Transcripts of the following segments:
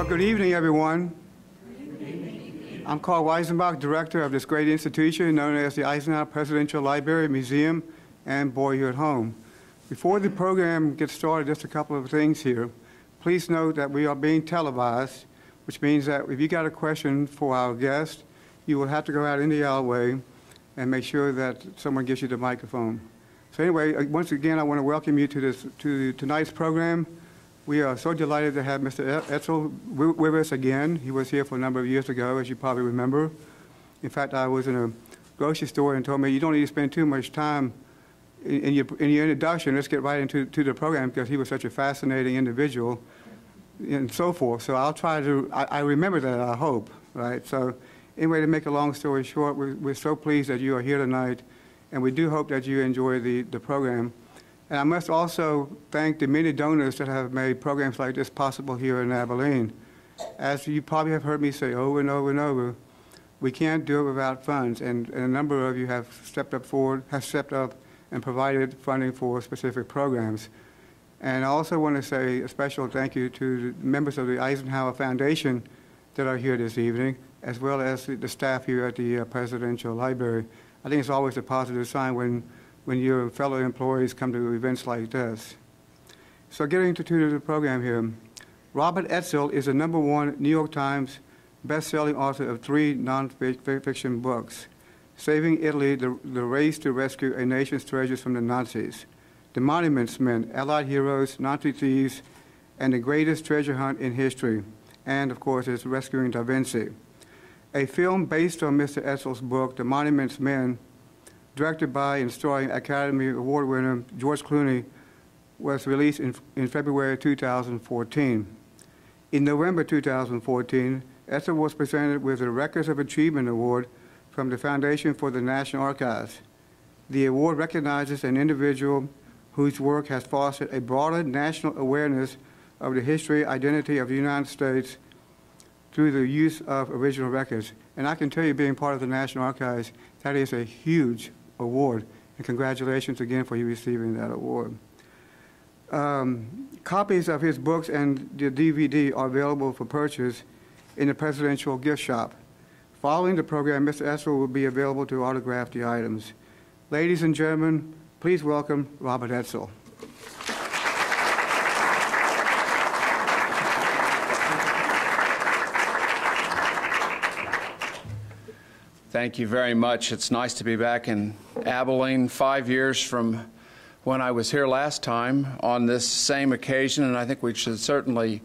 Good evening, everyone. I'm Carl Weisenbach, director of this great institution known as the Eisenhower Presidential Library, Museum, and Boyhood Home. Before the program gets started, just a couple of things here. Please note that we are being televised, which means that if you got a question for our guest, you will have to go out in the alleyway and make sure that someone gives you the microphone. So anyway, once again, I want to welcome you to tonight's program. We are so delighted to have Mr. Edsel with us again. He was here for a number of years ago, as you probably remember. In fact, I was in a grocery store and told me, you don't need to spend too much time in your introduction. Let's get right into the program, because he was such a fascinating individual and so forth. So I'll try to, I remember that, I hope, right? So anyway, to make a long story short, we're so pleased that you are here tonight, and we do hope that you enjoy the program. And I must also thank the many donors that have made programs like this possible here in Abilene. As you probably have heard me say over and over and over, we can't do it without funds, and a number of you have stepped up and provided funding for specific programs. And I also want to say a special thank you to the members of the Eisenhower Foundation that are here this evening, as well as the staff here at the Presidential Library. I think it's always a positive sign when your fellow employees come to events like this. So getting to the program here, Robert Edsel is the #1 New York Times best-selling author of 3 non-fiction books: Saving Italy, the Race to Rescue a Nation's Treasures from the Nazis, The Monuments Men, Allied Heroes, Nazi Thieves, and the Greatest Treasure Hunt in History, and of course is Rescuing Da Vinci. A film based on Mr. Edsel's book, The Monuments Men, directed by and starring Academy Award winner George Clooney, was released in February 2014. In November 2014, Edsel was presented with the Records of Achievement Award from the Foundation for the National Archives. The award recognizes an individual whose work has fostered a broader national awareness of the history, identity of the United States through the use of original records. And I can tell you, being part of the National Archives, that is a huge award, and congratulations again for you receiving that award. Copies of his books and the DVD are available for purchase in the Presidential Gift Shop. Following the program, Mr. Edsel will be available to autograph the items. Ladies and gentlemen, please welcome Robert Edsel. Thank you very much. It's nice to be back in Abilene, 5 years from when I was here last time on this same occasion, and I think we should certainly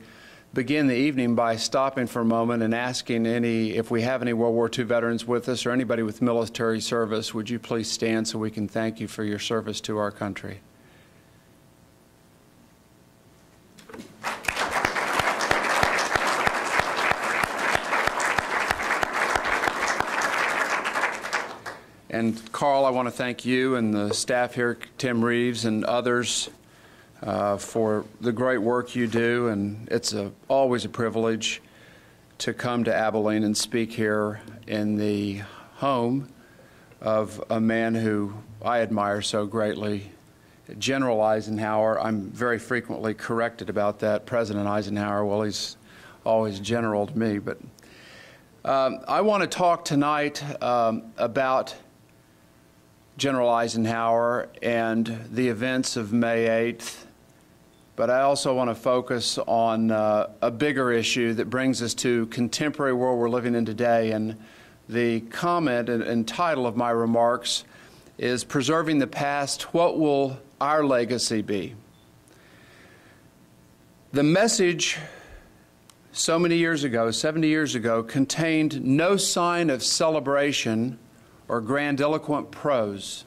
begin the evening by stopping for a moment and asking if we have any World War II veterans with us or anybody with military service, would you please stand so we can thank you for your service to our country. And Carl, I want to thank you and the staff here, Tim Reeves and others, for the great work you do. And it's always a privilege to come to Abilene and speak here in the home of a man who I admire so greatly, General Eisenhower. I'm very frequently corrected about that. President Eisenhower, well, he's always general to me. But I want to talk tonight about General Eisenhower and the events of May 8th, but I also want to focus on a bigger issue that brings us to contemporary world we're living in today. And the comment and title of my remarks is Preserving the Past, What Will Our Legacy Be? The message so many years ago, 70 years ago, contained no sign of celebration or grandiloquent prose.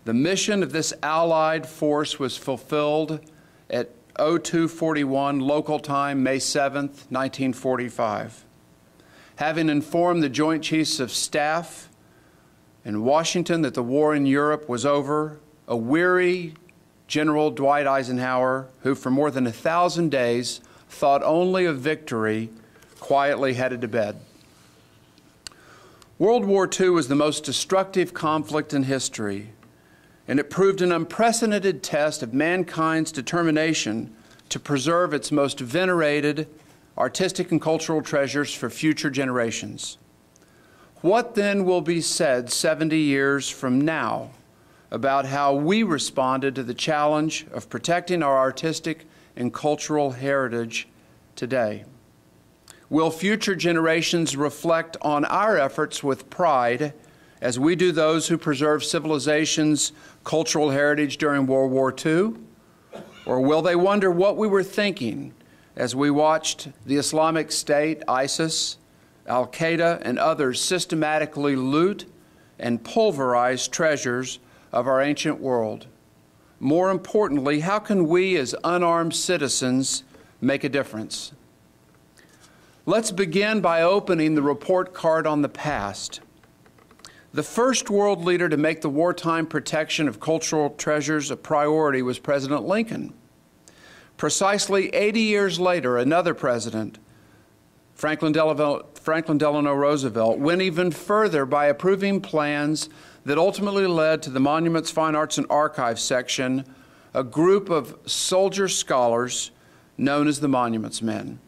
The mission of this Allied force was fulfilled at 0241 local time, May 7th, 1945. Having informed the Joint Chiefs of Staff in Washington that the war in Europe was over, a weary General Dwight Eisenhower, who for more than 1,000 days thought only of victory, quietly headed to bed. World War II was the most destructive conflict in history, and it proved an unprecedented test of mankind's determination to preserve its most venerated artistic and cultural treasures for future generations. What then will be said 70 years from now about how we responded to the challenge of protecting our artistic and cultural heritage today? Will future generations reflect on our efforts with pride as we do those who preserve civilization's cultural heritage during World War II? Or will they wonder what we were thinking as we watched the Islamic State, ISIS, Al-Qaeda, and others systematically loot and pulverize treasures of our ancient world? More importantly, how can we as unarmed citizens make a difference? Let's begin by opening the report card on the past. The first world leader to make the wartime protection of cultural treasures a priority was President Lincoln. Precisely 80 years later, another president, Franklin Delano Roosevelt, went even further by approving plans that ultimately led to the Monuments, Fine Arts, and Archives section, a group of soldier scholars known as the Monuments Men.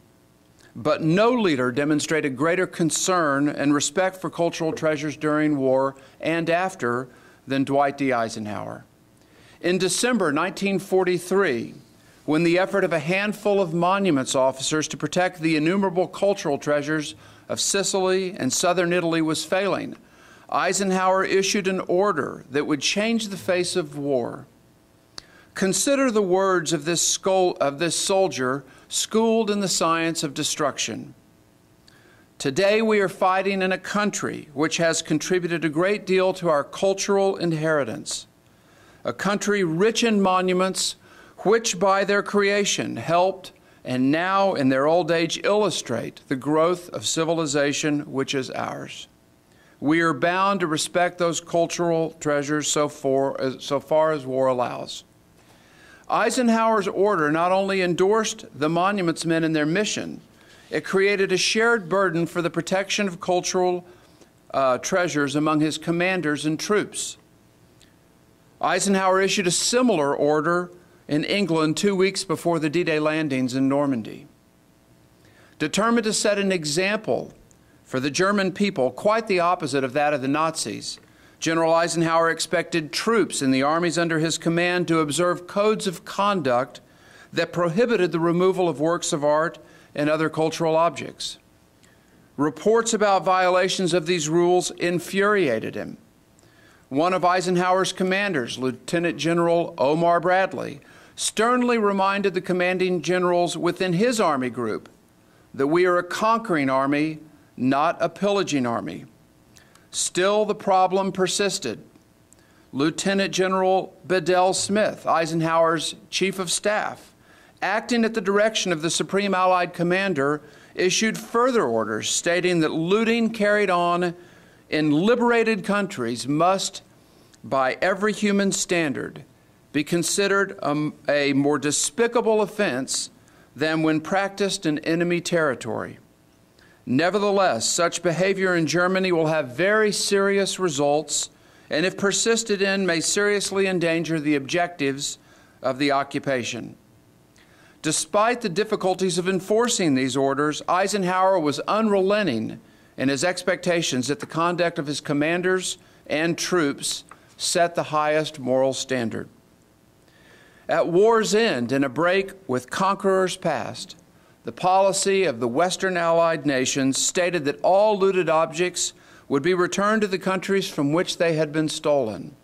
But no leader demonstrated greater concern and respect for cultural treasures during war and after than Dwight D. Eisenhower. In December 1943, when the effort of a handful of monuments officers to protect the innumerable cultural treasures of Sicily and southern Italy was failing, Eisenhower issued an order that would change the face of war. Consider the words of this soldier schooled in the science of destruction. Today we are fighting in a country which has contributed a great deal to our cultural inheritance, a country rich in monuments which by their creation helped and now in their old age illustrate the growth of civilization which is ours. We are bound to respect those cultural treasures so far as war allows. Eisenhower's order not only endorsed the Monuments Men in their mission, it created a shared burden for the protection of cultural treasures among his commanders and troops. Eisenhower issued a similar order in England 2 weeks before the D-Day landings in Normandy. Determined to set an example for the German people, quite the opposite of that of the Nazis, General Eisenhower expected troops in the armies under his command to observe codes of conduct that prohibited the removal of works of art and other cultural objects. Reports about violations of these rules infuriated him. One of Eisenhower's commanders, Lieutenant General Omar Bradley, sternly reminded the commanding generals within his army group that we are a conquering army, not a pillaging army. Still, the problem persisted. Lieutenant General Bedell Smith, Eisenhower's chief of staff, acting at the direction of the Supreme Allied Commander, issued further orders stating that looting carried on in liberated countries must, by every human standard, be considered a more despicable offense than when practiced in enemy territory. Nevertheless, such behavior in Germany will have very serious results, and if persisted in, may seriously endanger the objectives of the occupation. Despite the difficulties of enforcing these orders, Eisenhower was unrelenting in his expectations that the conduct of his commanders and troops set the highest moral standard. At war's end, in a break with conquerors past, the policy of the Western Allied nations stated that all looted objects would be returned to the countries from which they had been stolen.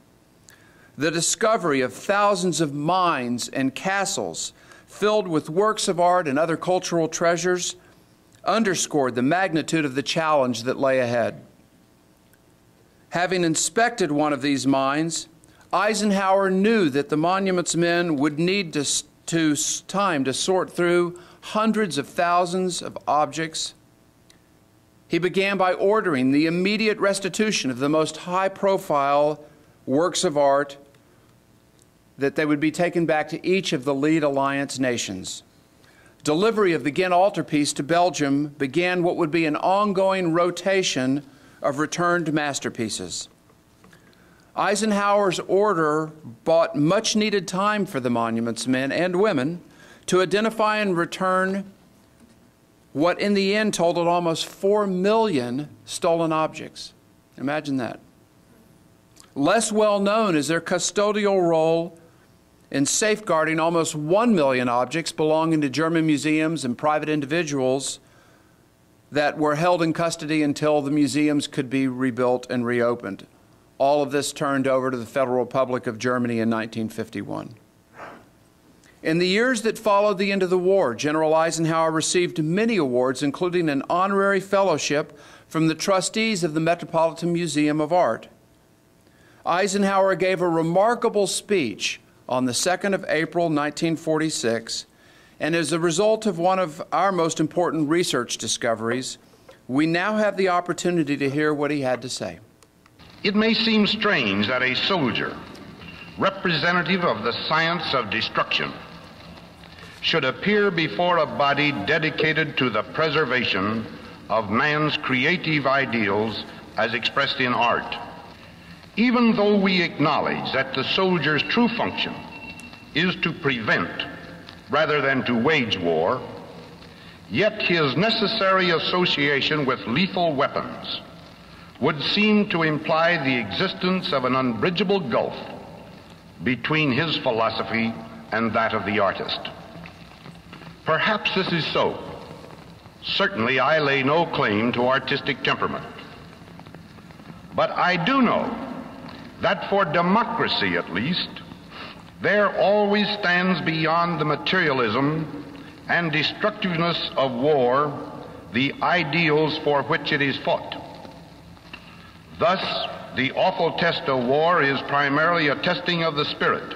The discovery of thousands of mines and castles filled with works of art and other cultural treasures underscored the magnitude of the challenge that lay ahead. Having inspected one of these mines, Eisenhower knew that the Monuments Men would need time to sort through hundreds of thousands of objects. He began by ordering the immediate restitution of the most high-profile works of art, that they would be taken back to each of the lead alliance nations. Delivery of the Ghent altarpiece to Belgium began what would be an ongoing rotation of returned masterpieces. Eisenhower's order bought much-needed time for the Monuments Men and women to identify and return what in the end totaled almost 4 million stolen objects. Imagine that. Less well known is their custodial role in safeguarding almost 1 million objects belonging to German museums and private individuals that were held in custody until the museums could be rebuilt and reopened. All of this turned over to the Federal Republic of Germany in 1951. In the years that followed the end of the war, General Eisenhower received many awards, including an honorary fellowship from the trustees of the Metropolitan Museum of Art. Eisenhower gave a remarkable speech on the 2nd of April, 1946, and as a result of one of our most important research discoveries, we now have the opportunity to hear what he had to say. It may seem strange that a soldier, representative of the science of destruction, should appear before a body dedicated to the preservation of man's creative ideals as expressed in art. Even though we acknowledge that the soldier's true function is to prevent rather than to wage war, yet his necessary association with lethal weapons would seem to imply the existence of an unbridgeable gulf between his philosophy and that of the artist. Perhaps this is so. Certainly I lay no claim to artistic temperament. But I do know that for democracy, at least, there always stands beyond the materialism and destructiveness of war the ideals for which it is fought. Thus, the awful test of war is primarily a testing of the spirit,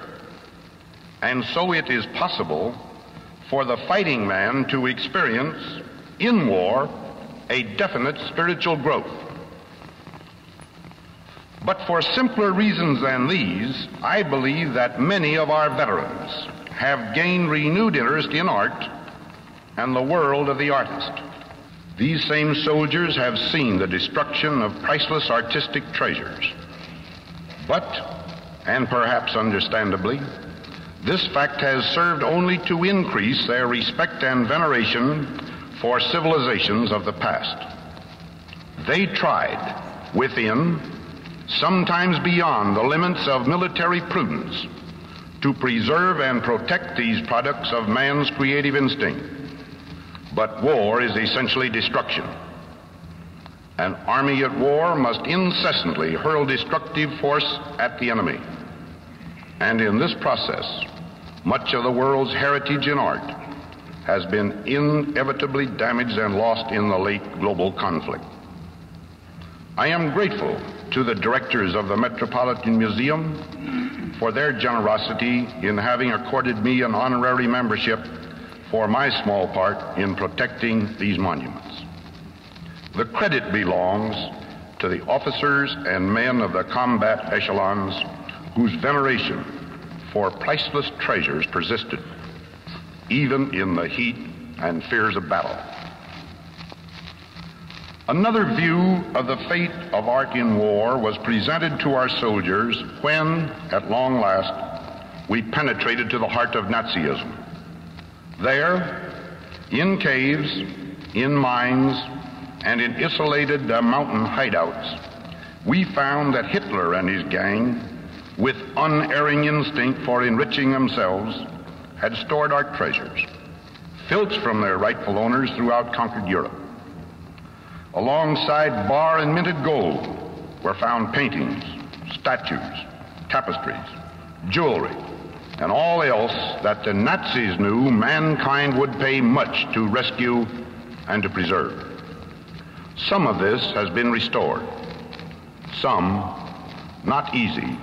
and so it is possible for the fighting man to experience in war a definite spiritual growth. But for simpler reasons than these, I believe that many of our veterans have gained renewed interest in art and the world of the artist. These same soldiers have seen the destruction of priceless artistic treasures. But, and perhaps understandably, this fact has served only to increase their respect and veneration for civilizations of the past. They tried, within, sometimes beyond the limits of military prudence, to preserve and protect these products of man's creative instinct. But war is essentially destruction. An army at war must incessantly hurl destructive force at the enemy. And in this process, much of the world's heritage in art has been inevitably damaged and lost in the late global conflict. I am grateful to the directors of the Metropolitan Museum for their generosity in having accorded me an honorary membership for my small part in protecting these monuments. The credit belongs to the officers and men of the combat echelons whose veneration for priceless treasures persisted, even in the heat and fears of battle. Another view of the fate of art in war was presented to our soldiers when, at long last, we penetrated to the heart of Nazism. There, in caves, in mines, and in isolated mountain hideouts, we found that Hitler and his gang, with unerring instinct for enriching themselves, had stored art treasures, filched from their rightful owners throughout conquered Europe. Alongside bar and minted gold were found paintings, statues, tapestries, jewelry, and all else that the Nazis knew mankind would pay much to rescue and to preserve. Some of this has been restored. Some, not easy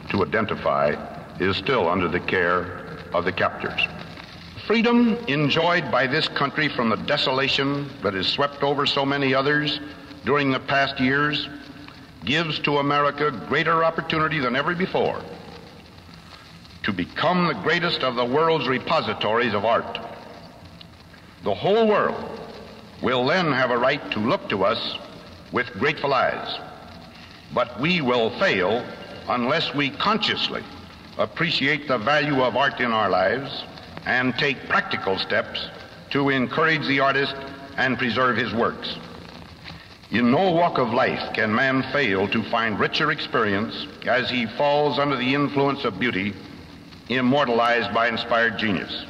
to identify, is still under the care of the captors. Freedom enjoyed by this country from the desolation that has swept over so many others during the past years gives to America greater opportunity than ever before to become the greatest of the world's repositories of art. The whole world will then have a right to look to us with grateful eyes, but we will fail unless we consciously appreciate the value of art in our lives and take practical steps to encourage the artist and preserve his works. In no walk of life can man fail to find richer experience as he falls under the influence of beauty, immortalized by inspired genius.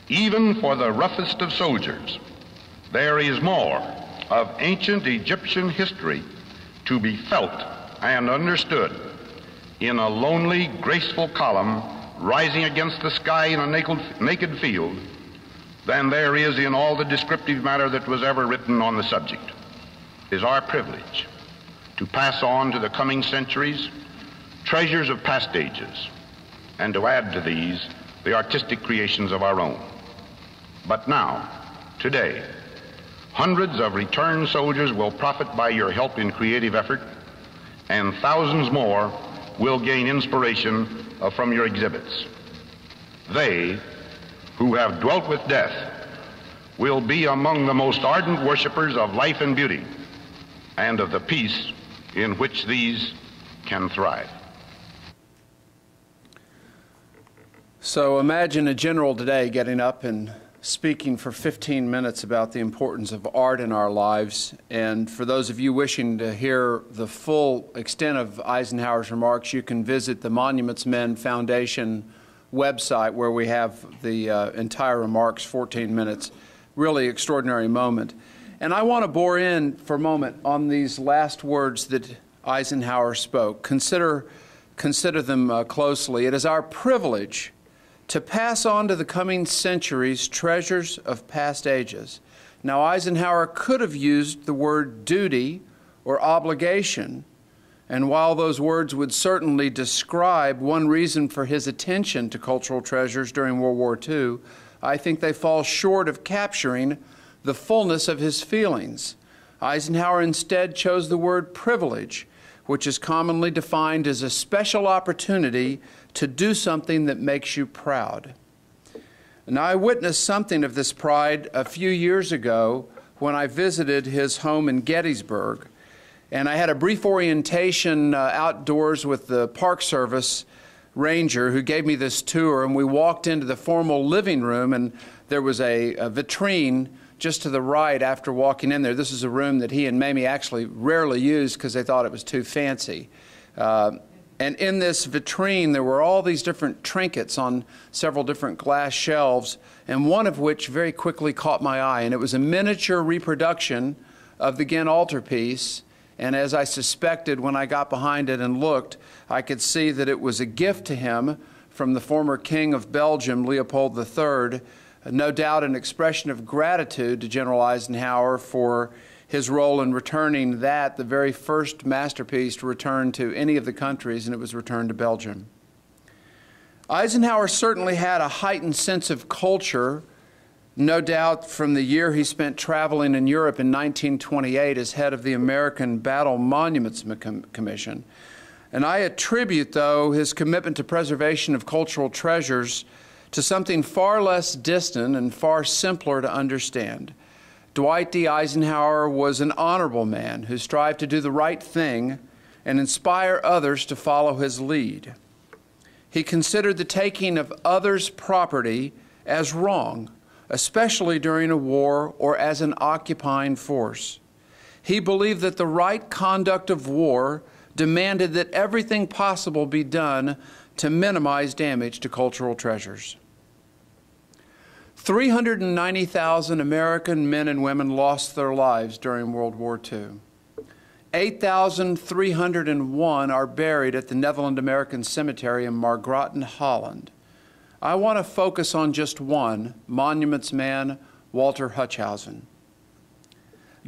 Even for the roughest of soldiers, there is more of ancient Egyptian history to be felt and understood in a lonely, graceful column rising against the sky in a naked field than there is in all the descriptive matter that was ever written on the subject. It is our privilege to pass on to the coming centuries treasures of past ages and to add to these the artistic creations of our own. But now, today, hundreds of returned soldiers will profit by your help in creative effort, and thousands more will gain inspiration from your exhibits. They who have dwelt with death will be among the most ardent worshipers of life and beauty and of the peace in which these can thrive. So imagine a general today getting up and speaking for 15 minutes about the importance of art in our lives. And for those of you wishing to hear the full extent of Eisenhower's remarks, you can visit the Monuments Men Foundation website where we have the entire remarks, 14 minutes. Really extraordinary moment. And I want to bore in for a moment on these last words that Eisenhower spoke. Consider them closely. It is our privilege to pass on to the coming centuries treasures of past ages. Now, Eisenhower could have used the word duty or obligation, and while those words would certainly describe one reason for his attention to cultural treasures during World War II, I think they fall short of capturing the fullness of his feelings. Eisenhower instead chose the word privilege, which is commonly defined as a special opportunity to do something that makes you proud. And I witnessed something of this pride a few years ago when I visited his home in Gettysburg. And I had a brief orientation outdoors with the Park Service ranger who gave me this tour, and we walked into the formal living room, and there was a vitrine just to the right after walking in there. This is a room that he and Mamie actually rarely used because they thought it was too fancy. And in this vitrine, there were all these different trinkets on several different glass shelves, and one of which very quickly caught my eye, and it was a miniature reproduction of the Ghent altarpiece. And as I suspected, when I got behind it and looked, I could see that it was a gift to him from the former King of Belgium, Leopold III, no doubt an expression of gratitude to General Eisenhower for his role in returning that, the very first masterpiece to return to any of the countries, and it was returned to Belgium. Eisenhower certainly had a heightened sense of culture, no doubt from the year he spent traveling in Europe in 1928 as head of the American Battle Monuments Commission. And I attribute, though, his commitment to preservation of cultural treasures to something far less distant and far simpler to understand. Dwight D. Eisenhower was an honorable man who strived to do the right thing and inspire others to follow his lead. He considered the taking of others' property as wrong, especially during a war or as an occupying force. He believed that the right conduct of war demanded that everything possible be done to minimize damage to cultural treasures. 390,000 American men and women lost their lives during World War II. 8,301 are buried at the Netherland American Cemetery in Margraten, Holland. I want to focus on just one, monuments man Walter Huchthausen.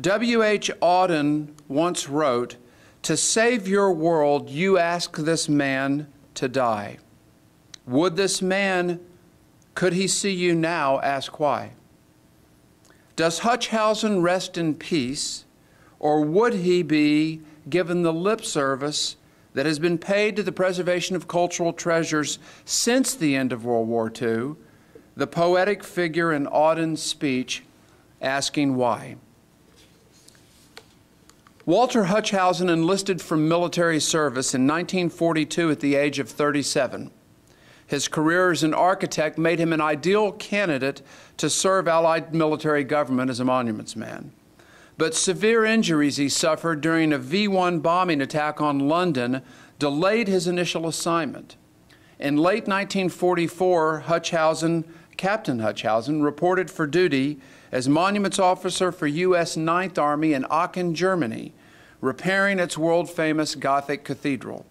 W.H. Auden once wrote, "To save your world, you ask this man to die. Would this man, could he see you now, ask why? Does Huchthausen rest in peace, or would he be given the lip service that has been paid to the preservation of cultural treasures since the end of World War II, the poetic figure in Auden's speech asking why?" Walter Huchthausen enlisted for military service in 1942 at the age of 37. His career as an architect made him an ideal candidate to serve Allied military government as a monuments man. But severe injuries he suffered during a V-1 bombing attack on London delayed his initial assignment. In late 1944, Captain Huchhausen reported for duty as monuments officer for U.S. Ninth Army in Aachen, Germany, repairing its world-famous Gothic cathedral.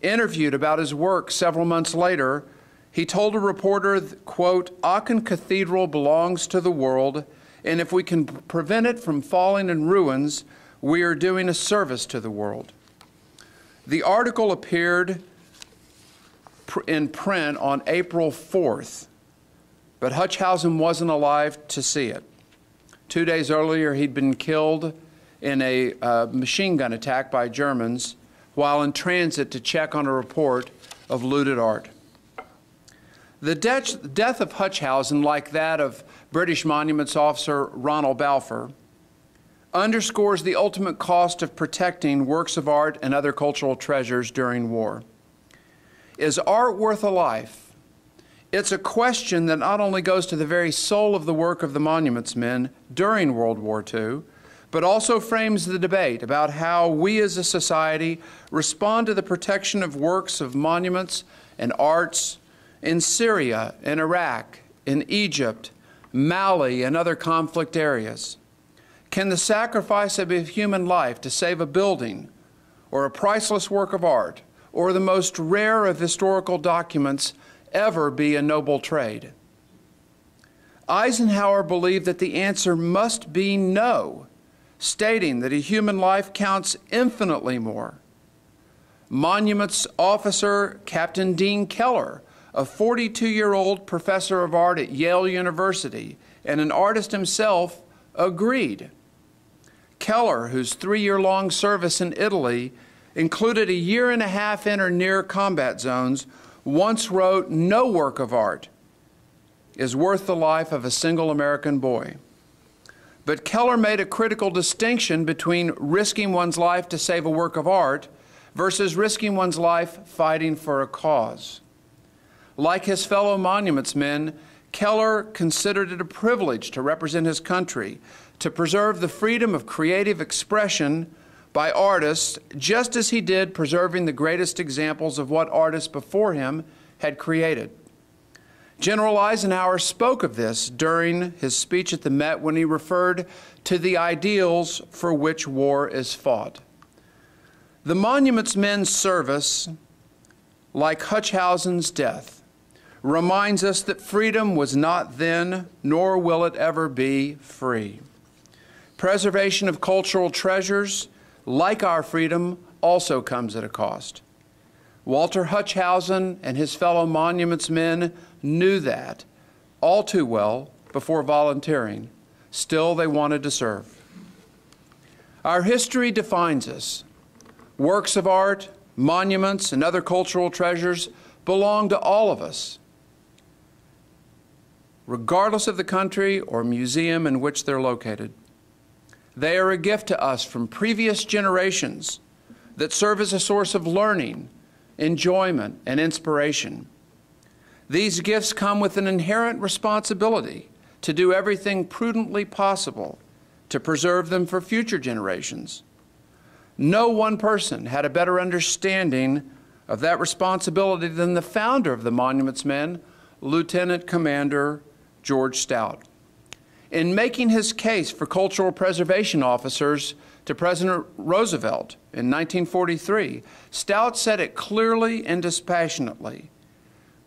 Interviewed about his work several months later, he told a reporter, quote, "Aachen Cathedral belongs to the world, and if we can prevent it from falling in ruins, we are doing a service to the world." The article appeared in print on April 4th, but Huchhausen wasn't alive to see it. 2 days earlier, he'd been killed in a machine gun attack by Germans while in transit to check on a report of looted art. The death of Huchhausen, like that of British monuments officer Ronald Balfour, underscores the ultimate cost of protecting works of art and other cultural treasures during war. Is art worth a life? It's a question that not only goes to the very soul of the work of the monuments men during World War II, but also frames the debate about how we as a society respond to the protection of works of monuments and arts in Syria, in Iraq, in Egypt, Mali, and other conflict areas. Can the sacrifice of a human life to save a building or a priceless work of art or the most rare of historical documents ever be a noble trade? Eisenhower believed that the answer must be no, stating that a human life counts infinitely more. Monuments officer Captain Dean Keller, a 42-year-old professor of art at Yale University and an artist himself, agreed. Keller, whose 3-year-long service in Italy included a year-and-a-half in or near combat zones, once wrote, "No work of art is worth the life of a single American boy." But Keller made a critical distinction between risking one's life to save a work of art versus risking one's life fighting for a cause. Like his fellow monuments men, Keller considered it a privilege to represent his country, to preserve the freedom of creative expression by artists, just as he did preserving the greatest examples of what artists before him had created. General Eisenhower spoke of this during his speech at the Met when he referred to the ideals for which war is fought. The monuments men's service, like Huchhausen's death, reminds us that freedom was not then, nor will it ever be, free. Preservation of cultural treasures, like our freedom, also comes at a cost. Walter Huchhausen and his fellow monuments men knew that all too well before volunteering. Still, they wanted to serve. Our history defines us. Works of art, monuments, and other cultural treasures belong to all of us, regardless of the country or museum in which they're located. They are a gift to us from previous generations that serve as a source of learning, enjoyment, and inspiration. These gifts come with an inherent responsibility to do everything prudently possible to preserve them for future generations. No one person had a better understanding of that responsibility than the founder of the Monuments Men, Lieutenant Commander George Stout. In making his case for cultural preservation officers to President Roosevelt in 1943, Stout said it clearly and dispassionately,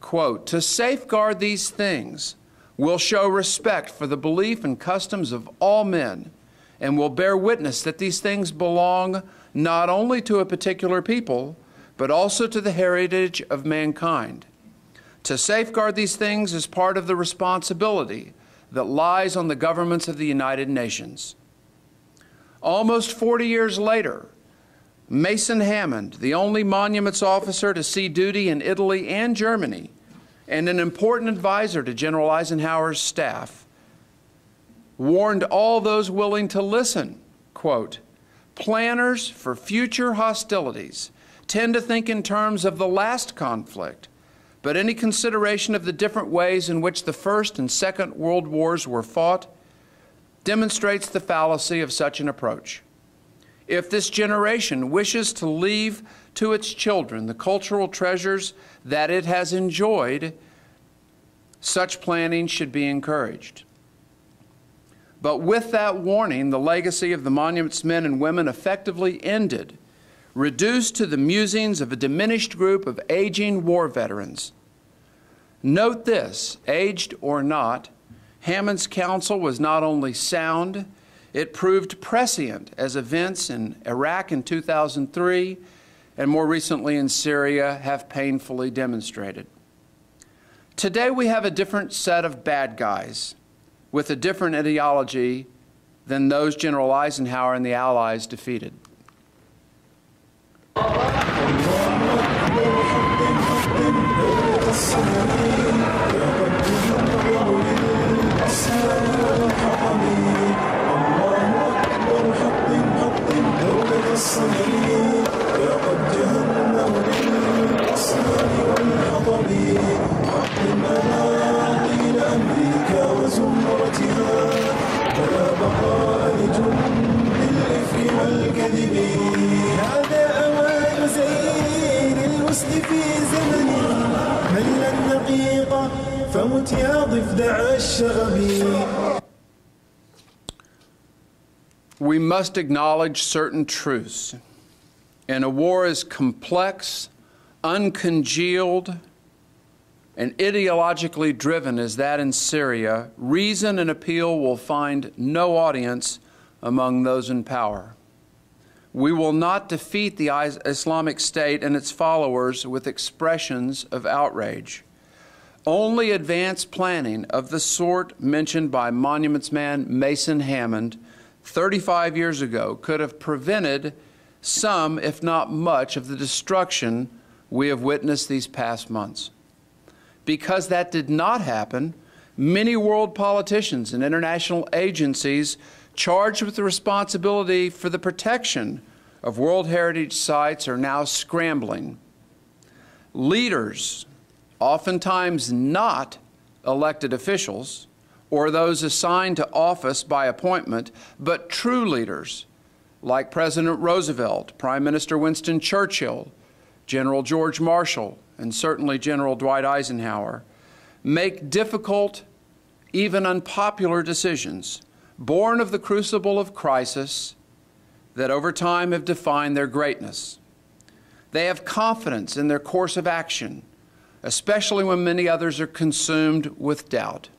quote, "To safeguard these things will show respect for the belief and customs of all men and will bear witness that these things belong not only to a particular people, but also to the heritage of mankind. To safeguard these things is part of the responsibility that lies on the governments of the United Nations." Almost 40 years later, Mason Hammond, the only monuments officer to see duty in Italy and Germany, and an important advisor to General Eisenhower's staff, warned all those willing to listen, quote, "Planners for future hostilities tend to think in terms of the last conflict, but any consideration of the different ways in which the First and Second World Wars were fought demonstrates the fallacy of such an approach. If this generation wishes to leave to its children the cultural treasures that it has enjoyed, such planning should be encouraged. But with that warning, the legacy of the monument's men and women effectively ended, reduced to the musings of a diminished group of aging war veterans. Note this, aged or not, Hammond's counsel was not only sound, it proved prescient as events in Iraq in 2003 and more recently in Syria have painfully demonstrated. Today we have a different set of bad guys with a different ideology than those General Eisenhower and the Allies defeated. We must acknowledge certain truths. In a war as complex, uncongealed, and ideologically driven as that in Syria, reason and appeal will find no audience among those in power. We will not defeat the Islamic State and its followers with expressions of outrage. Only advanced planning of the sort mentioned by Monuments man Mason Hammond 35 years ago could have prevented some, if not much, of the destruction we have witnessed these past months. Because that did not happen, many world politicians and international agencies charged with the responsibility for the protection of World Heritage sites are now scrambling. Leaders, oftentimes not elected officials or those assigned to office by appointment, but true leaders like President Roosevelt, Prime Minister Winston Churchill, General George Marshall, and certainly General Dwight Eisenhower, make difficult, even unpopular decisions, born of the crucible of crisis that over time have defined their greatness. They have confidence in their course of action, especially when many others are consumed with doubt.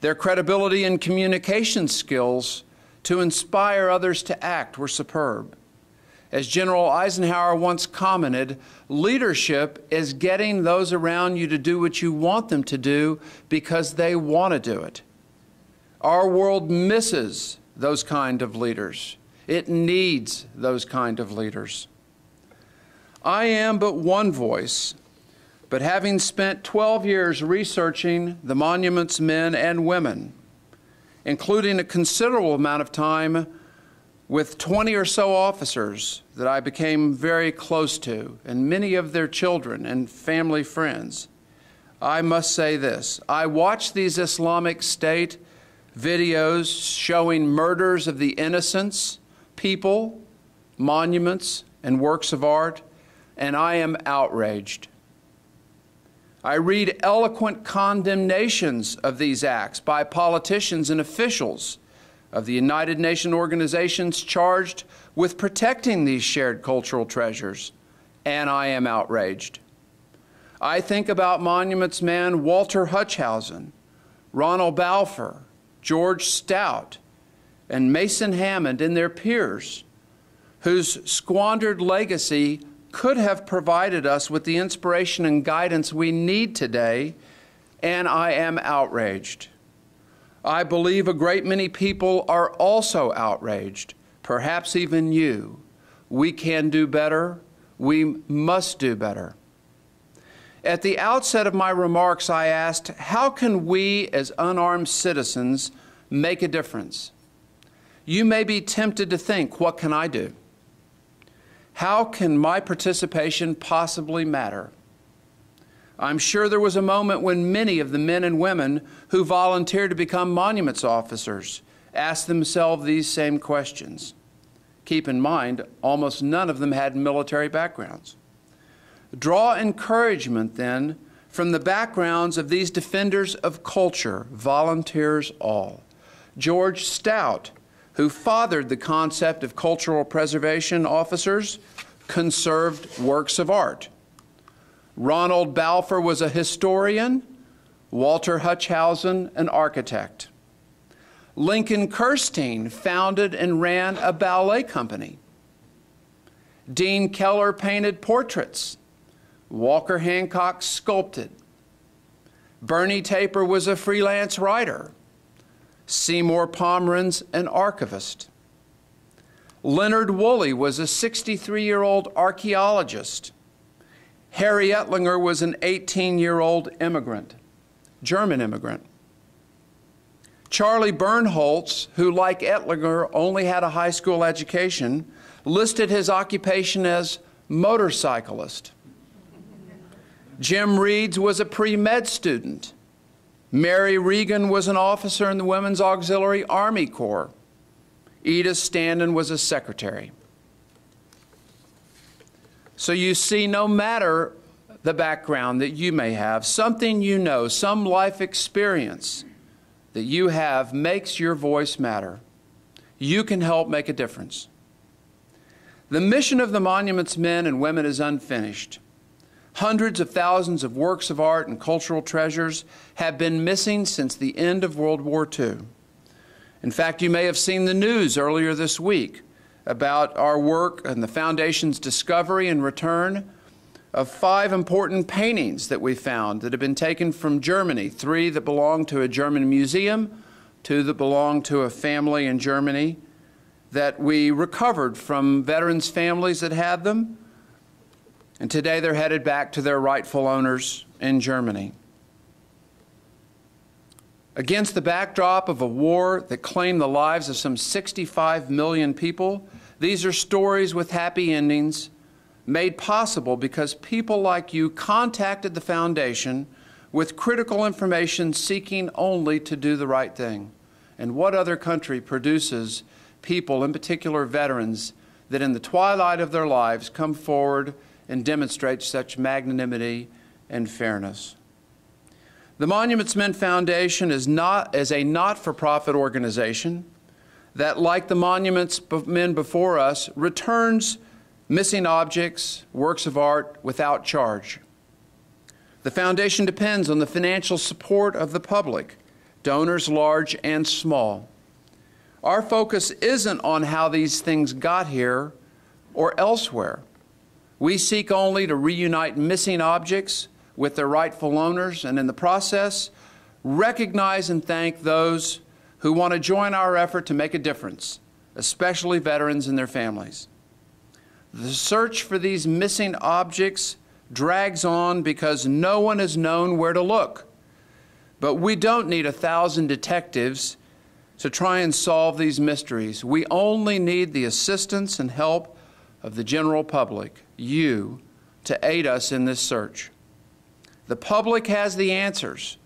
Their credibility and communication skills to inspire others to act were superb. As General Eisenhower once commented, leadership is getting those around you to do what you want them to do because they want to do it. Our world misses those kind of leaders. It needs those kind of leaders. I am but one voice, but having spent 12 years researching the monument's men and women, including a considerable amount of time with 20 or so officers that I became very close to, and many of their children and family friends, I must say this. I watched these Islamic State videos showing murders of the innocents, people, monuments, and works of art, and I am outraged. I read eloquent condemnations of these acts by politicians and officials of the United Nations organizations charged with protecting these shared cultural treasures, and I am outraged. I think about Monuments man Walter Hutchhausen, Ronald Balfour, George Stout, and Mason Hammond and their peers, whose squandered legacy could have provided us with the inspiration and guidance we need today, and I am outraged. I believe a great many people are also outraged, perhaps even you. We can do better. We must do better. At the outset of my remarks, I asked, how can we as unarmed citizens make a difference? You may be tempted to think, what can I do? How can my participation possibly matter? I'm sure there was a moment when many of the men and women who volunteered to become monuments officers asked themselves these same questions. Keep in mind, almost none of them had military backgrounds. Draw encouragement, then, from the backgrounds of these defenders of culture, volunteers all. George Stout, who fathered the concept of cultural preservation officers, conserved works of art. Ronald Balfour was a historian, Walter Hutchhausen an architect. Lincoln Kirstein founded and ran a ballet company. Dean Keller painted portraits. Walker Hancock sculpted. Bernie Taper was a freelance writer. Seymour Pomeranz an archivist. Leonard Woolley was a 63-year-old archaeologist. Harry Ettlinger was an 18-year-old immigrant, German immigrant. Charlie Bernholtz, who like Ettlinger only had a high school education, listed his occupation as motorcyclist. Jim Reeds was a pre-med student. Mary Regan was an officer in the Women's Auxiliary Army Corps. Edith Standen was a secretary. So you see, no matter the background that you may have, something you know, some life experience that you have makes your voice matter. You can help make a difference. The mission of the Monuments Men and Women is unfinished. Hundreds of thousands of works of art and cultural treasures have been missing since the end of World War II. In fact, you may have seen the news earlier this week about our work and the Foundation's discovery and return of 5 important paintings that we found that have been taken from Germany, 3 that belong to a German museum, 2 that belong to a family in Germany, that we recovered from veterans' families that had them, and today they're headed back to their rightful owners in Germany. Against the backdrop of a war that claimed the lives of some 65 million people, these are stories with happy endings made possible because people like you contacted the Foundation with critical information seeking only to do the right thing. And what other country produces people, in particular veterans, that in the twilight of their lives come forward and demonstrate such magnanimity and fairness? The Monuments Men Foundation is a not-for-profit organization that, like the Monuments Men before us, returns missing objects, works of art without charge. The Foundation depends on the financial support of the public, donors large and small. Our focus isn't on how these things got here or elsewhere. We seek only to reunite missing objects with their rightful owners, and in the process, recognize and thank those who want to join our effort to make a difference, especially veterans and their families. The search for these missing objects drags on because no one has known where to look. But we don't need 1,000 detectives to try and solve these mysteries. We only need the assistance and help of the general public, you, to aid us in this search. The public has the answers,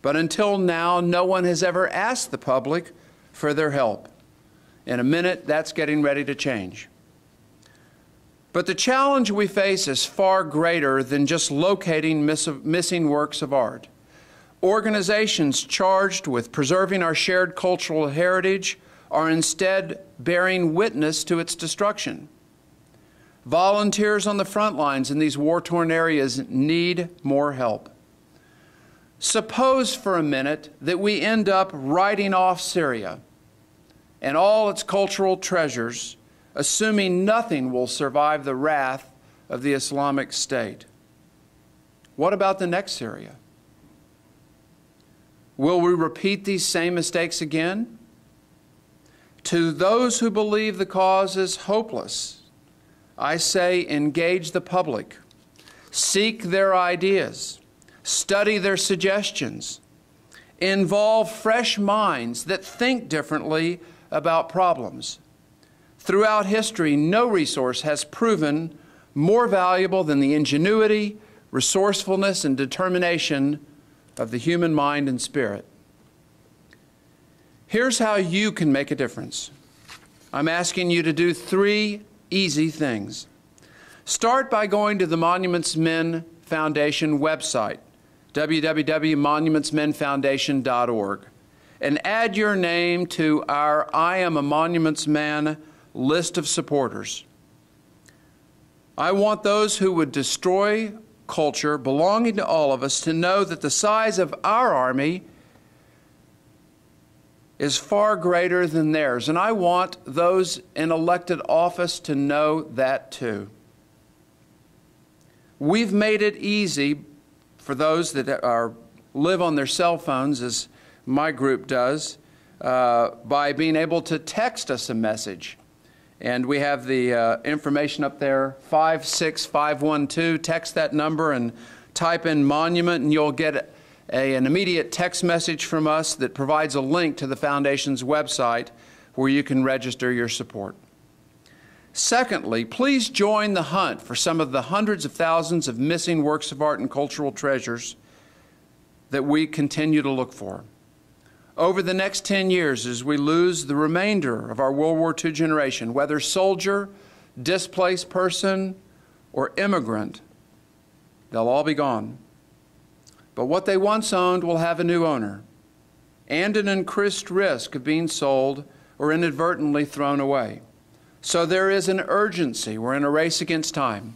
but until now, no one has ever asked the public for their help. In a minute, that's getting ready to change. But the challenge we face is far greater than just locating missing works of art. Organizations charged with preserving our shared cultural heritage are instead bearing witness to its destruction. Volunteers on the front lines in these war-torn areas need more help. Suppose for a minute that we end up writing off Syria and all its cultural treasures, assuming nothing will survive the wrath of the Islamic State. What about the next Syria? Will we repeat these same mistakes again? To those who believe the cause is hopeless, I say engage the public, seek their ideas, study their suggestions, involve fresh minds that think differently about problems. Throughout history, no resource has proven more valuable than the ingenuity, resourcefulness, and determination of the human mind and spirit. Here's how you can make a difference. I'm asking you to do 3 easy things. Start by going to the Monuments Men Foundation website, www.monumentsmenfoundation.org, and add your name to our I Am a Monuments Man list of supporters. I want those who would destroy culture belonging to all of us to know that the size of our army is far greater than theirs. And I want those in elected office to know that too. We've made it easy for those that live on their cell phones, as my group does, by being able to text us a message. And we have the information up there, 56512. Text that number and type in monument, and you'll get an immediate text message from us that provides a link to the Foundation's website where you can register your support. Secondly, please join the hunt for some of the hundreds of thousands of missing works of art and cultural treasures that we continue to look for. Over the next 10 years, as we lose the remainder of our World War II generation, whether soldier, displaced person, or immigrant, they'll all be gone. But what they once owned will have a new owner and an increased risk of being sold or inadvertently thrown away. So there is an urgency. We're in a race against time.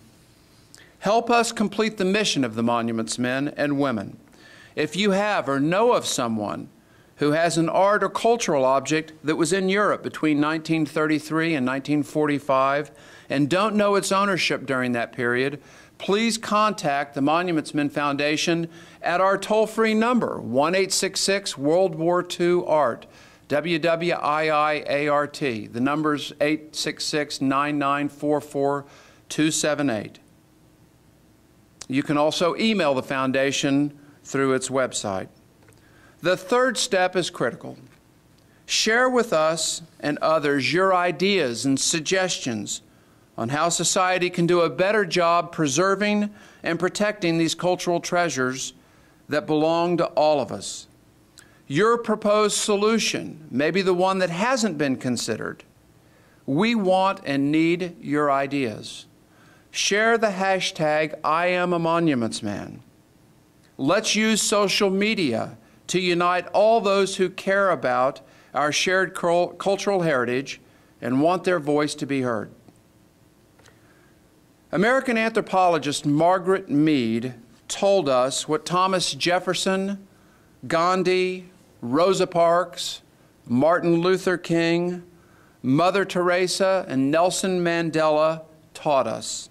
Help us complete the mission of the Monuments Men and Women. If you have or know of someone who has an art or cultural object that was in Europe between 1933 and 1945 and don't know its ownership during that period, please contact the Monuments Men Foundation at our toll-free number, 1-866-World-War-II-ART, WWIIART. The number's 866-9944278. You can also email the Foundation through its website. The third step is critical. Share with us and others your ideas and suggestions on how society can do a better job preserving and protecting these cultural treasures that belong to all of us. Your proposed solution may be the one that hasn't been considered. We want and need your ideas. Share the hashtag #IamAMonumentsMan. Let's use social media to unite all those who care about our shared cultural heritage and want their voice to be heard. American anthropologist Margaret Mead told us what Thomas Jefferson, Gandhi, Rosa Parks, Martin Luther King, Mother Teresa, and Nelson Mandela taught us.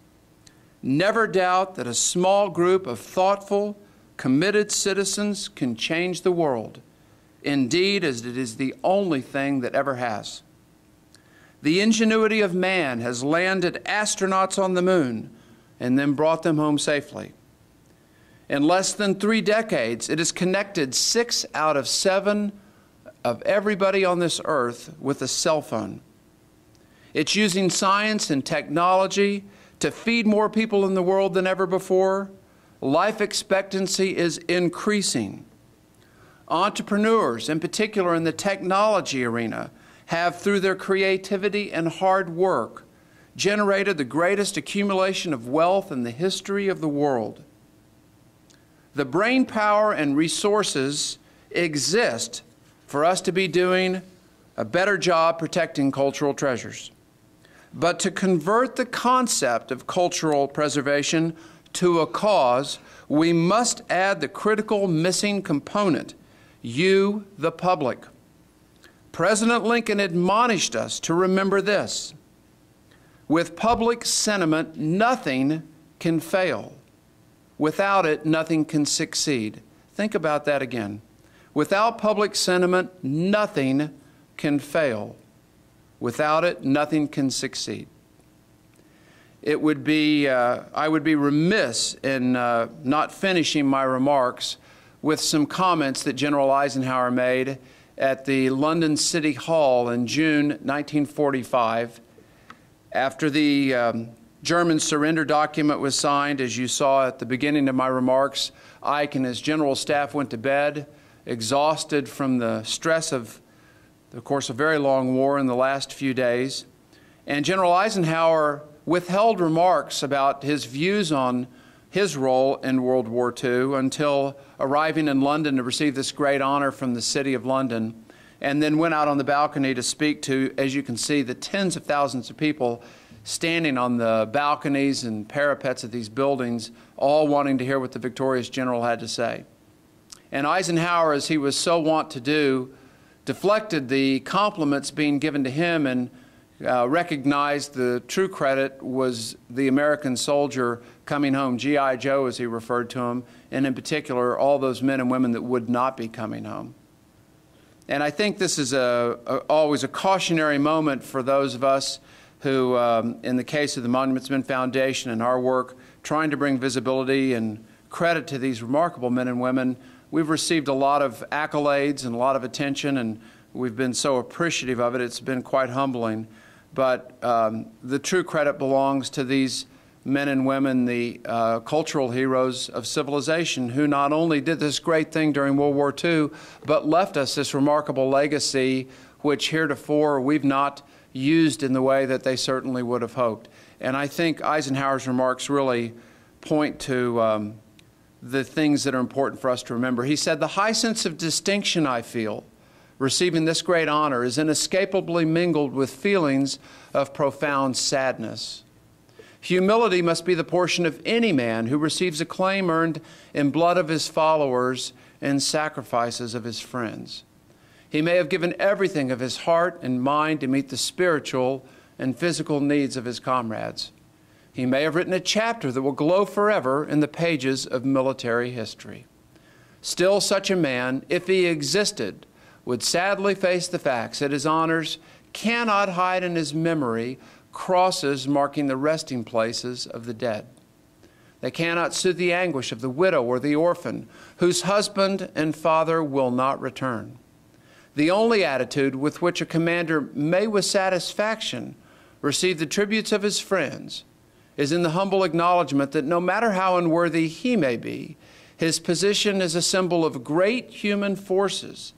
Never doubt that a small group of thoughtful, committed citizens can change the world, indeed, as it is the only thing that ever has. The ingenuity of man has landed astronauts on the moon and then brought them home safely. In less than 3 decades, it has connected 6 out of 7 of everybody on this earth with a cell phone. It's using science and technology to feed more people in the world than ever before. Life expectancy is increasing. Entrepreneurs, in particular in the technology arena, have, through their creativity and hard work, generated the greatest accumulation of wealth in the history of the world. The brain power and resources exist for us to be doing a better job protecting cultural treasures. But to convert the concept of cultural preservation to a cause, we must add the critical missing component, you, the public. President Lincoln admonished us to remember this. With public sentiment, nothing can fail. Without it, nothing can succeed. Think about that again. Without public sentiment, nothing can fail. Without it, nothing can succeed. It would be, I would be remiss in not finishing my remarks with some comments that General Eisenhower made at the London City Hall in June 1945 after the German surrender document was signed, as you saw at the beginning of my remarks. Ike and his general staff went to bed, exhausted from the stress of course, a very long war in the last few days. And General Eisenhower withheld remarks about his views on his role in World War II until arriving in London to receive this great honor from the City of London, and then went out on the balcony to speak to, as you can see, the tens of thousands of people standing on the balconies and parapets of these buildings, all wanting to hear what the victorious general had to say. And Eisenhower, as he was so wont to do, deflected the compliments being given to him and recognized the true credit was the American soldier coming home, G.I. Joe as he referred to him, and in particular all those men and women that would not be coming home. And I think this is always a cautionary moment for those of us who, in the case of the Monuments Men Foundation and our work, trying to bring visibility and credit to these remarkable men and women. We've received a lot of accolades and a lot of attention, and we've been so appreciative of it. It's been quite humbling. But the true credit belongs to these men and women, the cultural heroes of civilization, who not only did this great thing during World War II, but left us this remarkable legacy, which heretofore we've not used in the way that they certainly would have hoped. And I think Eisenhower's remarks really point to the things that are important for us to remember. He said, "The high sense of distinction I feel receiving this great honor is inescapably mingled with feelings of profound sadness. Humility must be the portion of any man who receives acclaim earned in blood of his followers and sacrifices of his friends. He may have given everything of his heart and mind to meet the spiritual and physical needs of his comrades. He may have written a chapter that will glow forever in the pages of military history. Still, such a man, if he existed, would sadly face the facts that his honors cannot hide in his memory crosses marking the resting places of the dead. They cannot soothe the anguish of the widow or the orphan whose husband and father will not return. The only attitude with which a commander may with satisfaction receive the tributes of his friends is in the humble acknowledgement that no matter how unworthy he may be, his position is a symbol of great human forces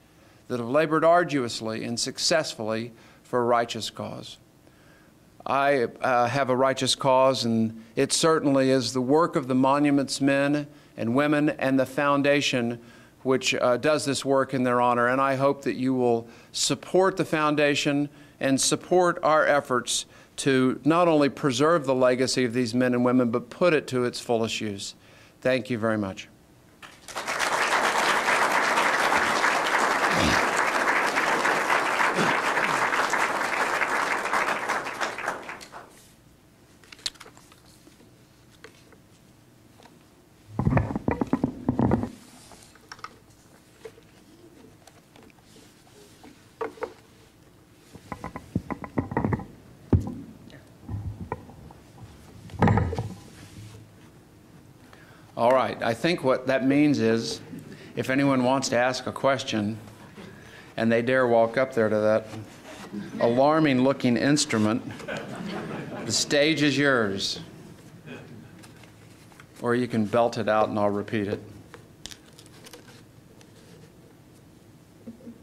that have labored arduously and successfully for a righteous cause." I have a righteous cause, and it certainly is the work of the Monuments Men and Women and the Foundation which does this work in their honor. And I hope that you will support the Foundation and support our efforts to not only preserve the legacy of these men and women, but put it to its fullest use. Thank you very much. All right, I think what that means is if anyone wants to ask a question and they dare walk up there to that alarming looking instrument, the stage is yours. Or you can belt it out and I'll repeat it.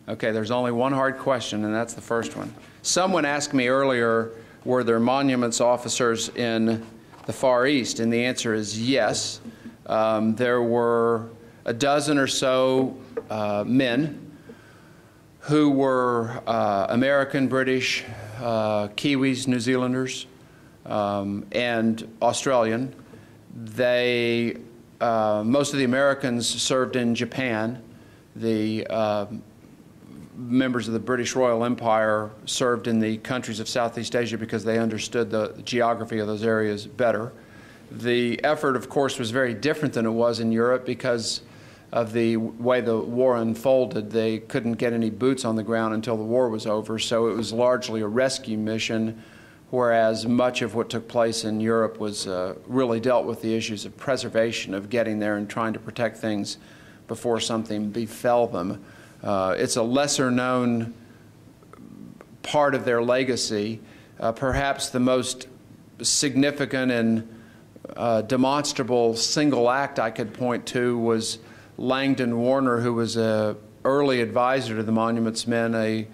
Okay, there's only one hard question, and that's the first one. Someone asked me earlier, were there monuments officers in the Far East? And the answer is yes. There were a dozen or so men who were American, British, Kiwis, New Zealanders, and Australian. They, most of the Americans served in Japan. The members of the British Royal Empire served in the countries of Southeast Asia because they understood the geography of those areas better. The effort, of course, was very different than it was in Europe because of the way the war unfolded. They couldn't get any boots on the ground until the war was over, so it was largely a rescue mission, whereas much of what took place in Europe was really dealt with the issues of preservation, of getting there and trying to protect things before something befell them. It's a lesser-known part of their legacy. Perhaps the most significant and demonstrable single act I could point to was Langdon Warner, who was an early advisor to the Monuments Men, a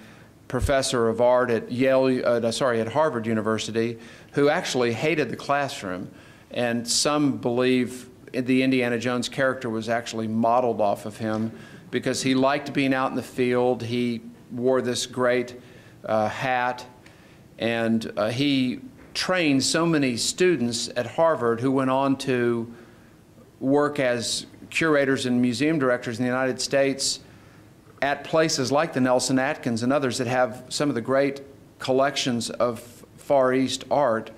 professor of art at at Harvard University, who actually hated the classroom. And some believe the Indiana Jones character was actually modeled off of him because he liked being out in the field. He wore this great hat, and he trained so many students at Harvard who went on to work as curators and museum directors in the United States at places like the Nelson Atkins and others that have some of the great collections of Far East art.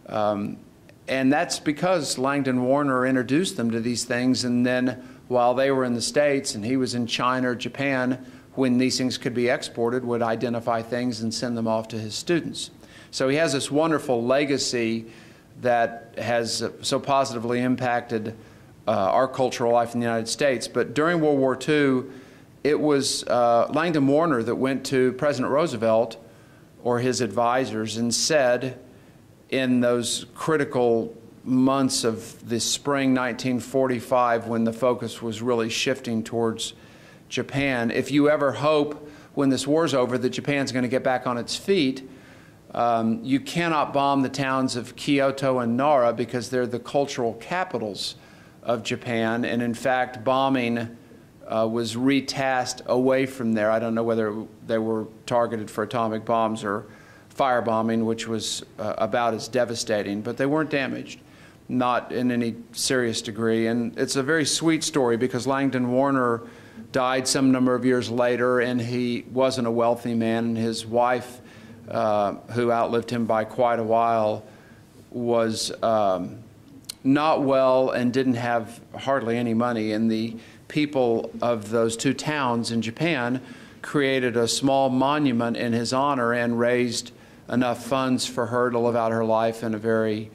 And that's because Langdon Warner introduced them to these things, and then while they were in the States and he was in China or Japan, when these things could be exported, would identify things and send them off to his students. So he has this wonderful legacy that has so positively impacted our cultural life in the United States. But during World War II, it was Langdon Warner that went to President Roosevelt or his advisors and said, in those critical months of the spring 1945, when the focus was really shifting towards Japan, if you ever hope when this war's over that Japan's going to get back on its feet, you cannot bomb the towns of Kyoto and Nara because they're the cultural capitals of Japan. And in fact, bombing was retasked away from there. I don't know whether they were targeted for atomic bombs or firebombing, which was about as devastating, but they weren't damaged, not in any serious degree. And it's a very sweet story because Langdon Warner died some number of years later, and he wasn't a wealthy man, and his wife, who outlived him by quite a while, was not well and didn't have hardly any money. And the people of those two towns in Japan created a small monument in his honor and raised enough funds for her to live out her life in a very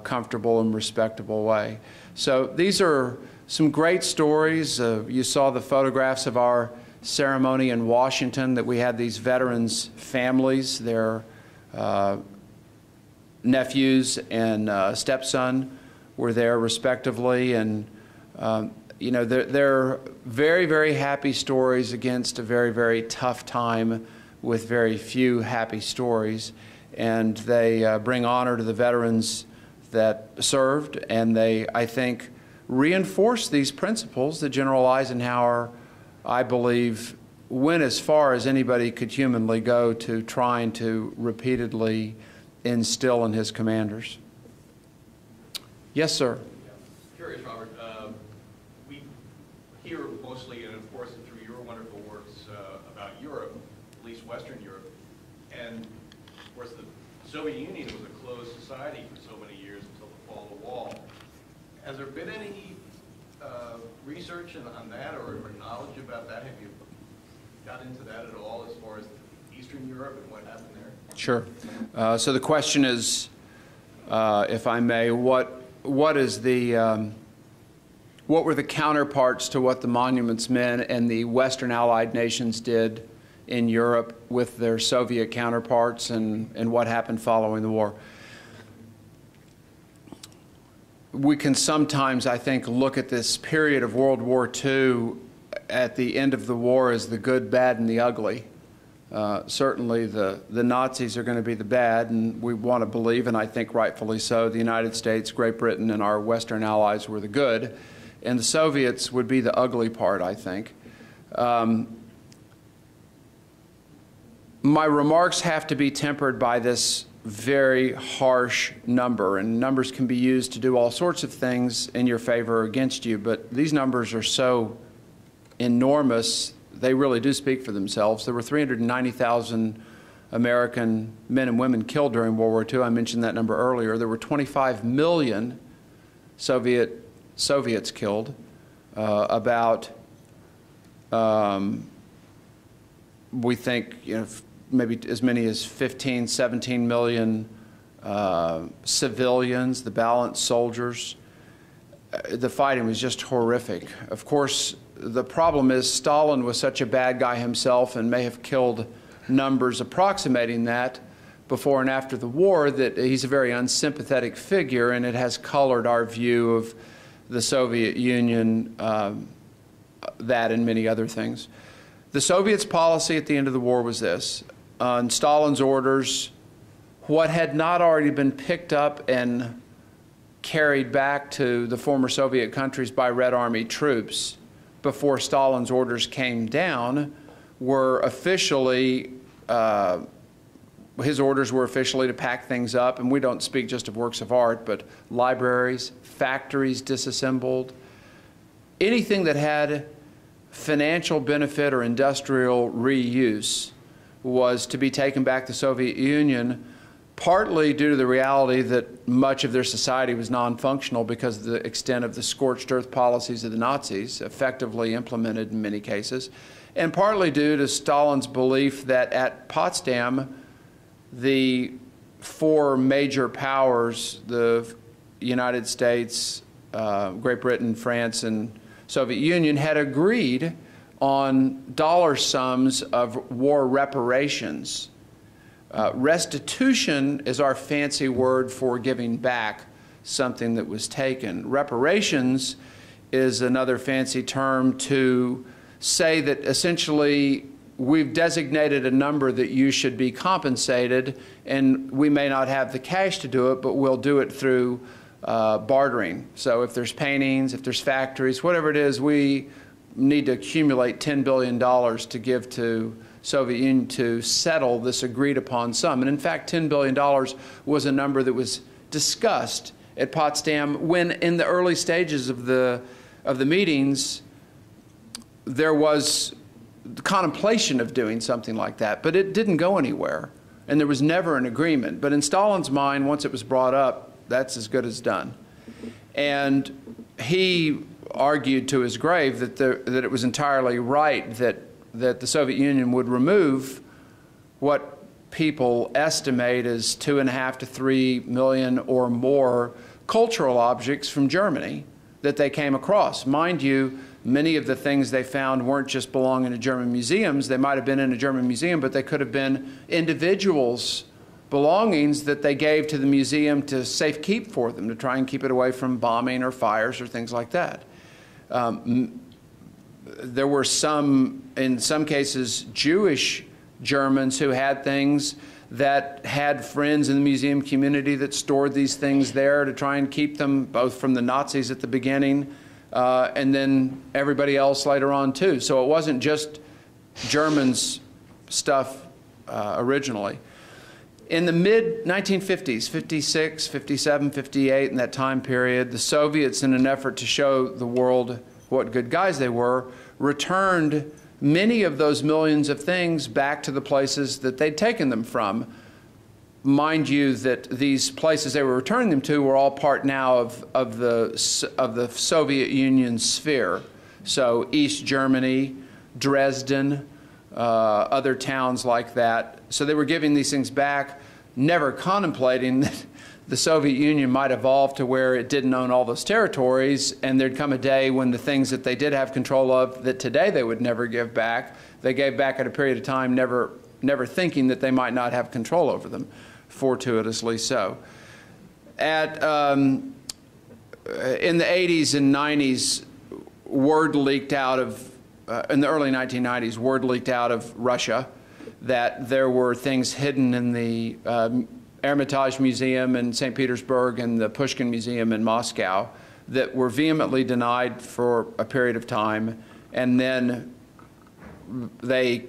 comfortable and respectable way. So these are some great stories. You saw the photographs of our ceremony in Washington, that we had these veterans' families, their nephews and stepson were there respectively, and you know, they're very, very happy stories against a very, very tough time with very few happy stories, and they bring honor to the veterans that served, and they, I think, reinforce these principles that General Eisenhower, I believe, went as far as anybody could humanly go to trying to repeatedly instill in his commanders. Yes, sir. Curious, Robert. We hear mostly, and of course through your wonderful works, about Europe, at least Western Europe, and of course the Soviet Union was a closed society for so many years until the fall of the wall. Has there been any research on that or knowledge about that? Have you got into that at all as far as Eastern Europe and what happened there? Sure. So the question is, if I may, what is the what were the counterparts to what the Monuments Men and the Western Allied nations did in Europe with their Soviet counterparts, and what happened following the war? We can sometimes, I think, look at this period of World War II at the end of the war as the good, bad, and the ugly. Certainly the Nazis are going to be the bad, and we want to believe, and I think rightfully so, the United States, Great Britain, and our Western allies were the good, and the Soviets would be the ugly part, I think. My remarks have to be tempered by this very harsh number, and numbers can be used to do all sorts of things in your favor or against you, but these numbers are so enormous, they really do speak for themselves. There were 390,000 American men and women killed during World War II. I mentioned that number earlier. There were 25 million Soviets killed, about we think, you know, maybe as many as 15, 17 million civilians, the balance soldiers. The fighting was just horrific. Of course, the problem is Stalin was such a bad guy himself and may have killed numbers approximating that, before and after the war that he's a very unsympathetic figure, and it has colored our view of the Soviet Union, that and many other things. The Soviets' policy at the end of the war was this. On Stalin's orders, what had not already been picked up and carried back to the former Soviet countries by Red Army troops before Stalin's orders came down were officially, his orders were officially to pack things up, and we don't speak just of works of art, but libraries, factories disassembled, anything that had financial benefit or industrial reuse was to be taken back to the Soviet Union, partly due to the reality that much of their society was non-functional because of the extent of the scorched earth policies of the Nazis, effectively implemented in many cases, and partly due to Stalin's belief that at Potsdam, the four major powers, the United States, Great Britain, France, and Soviet Union, had agreed on dollar sums of war reparations. Restitution is our fancy word for giving back something that was taken. Reparations is another fancy term to say that essentially we've designated a number that you should be compensated, and we may not have the cash to do it, but we'll do it through bartering. So if there's paintings, if there's factories, whatever it is, we need to accumulate $10 billion to give to Soviet Union to settle this agreed upon sum. And in fact, $10 billion was a number that was discussed at Potsdam when in the early stages of the meetings there was the contemplation of doing something like that, but it didn't go anywhere, and there was never an agreement. But in Stalin's mind, once it was brought up, that's as good as done. And he argued to his grave that it was entirely right that the Soviet Union would remove what people estimate as 2.5 to 3 million or more cultural objects from Germany that they came across. Mind you, many of the things they found weren't just belonging to German museums. They might have been in a German museum, but they could have been individuals' belongings that they gave to the museum to safekeep for them, to try and keep it away from bombing or fires or things like that. There were some, in some cases, Jewish Germans who had things that had friends in the museum community that stored these things there to try and keep them both from the Nazis at the beginning and then everybody else later on too. So it wasn't just Germans' stuff originally. In the mid-1950s, 56, 57, 58, in that time period, the Soviets, in an effort to show the world what good guys they were, returned many of those millions of things back to the places that they'd taken them from. Mind you that these places they were returning them to were all part now of the Soviet Union sphere. So East Germany, Dresden, other towns like that. So they were giving these things back, never contemplating that the Soviet Union might evolve to where it didn't own all those territories, and there'd come a day when the things that they did have control of that today they would never give back, they gave back at a period of time never thinking that they might not have control over them, fortuitously so. In the 80s and 90s, word leaked out of, in the early 1990s, word leaked out of Russia that there were things hidden in the Hermitage Museum in St. Petersburg and the Pushkin Museum in Moscow that were vehemently denied for a period of time, and then they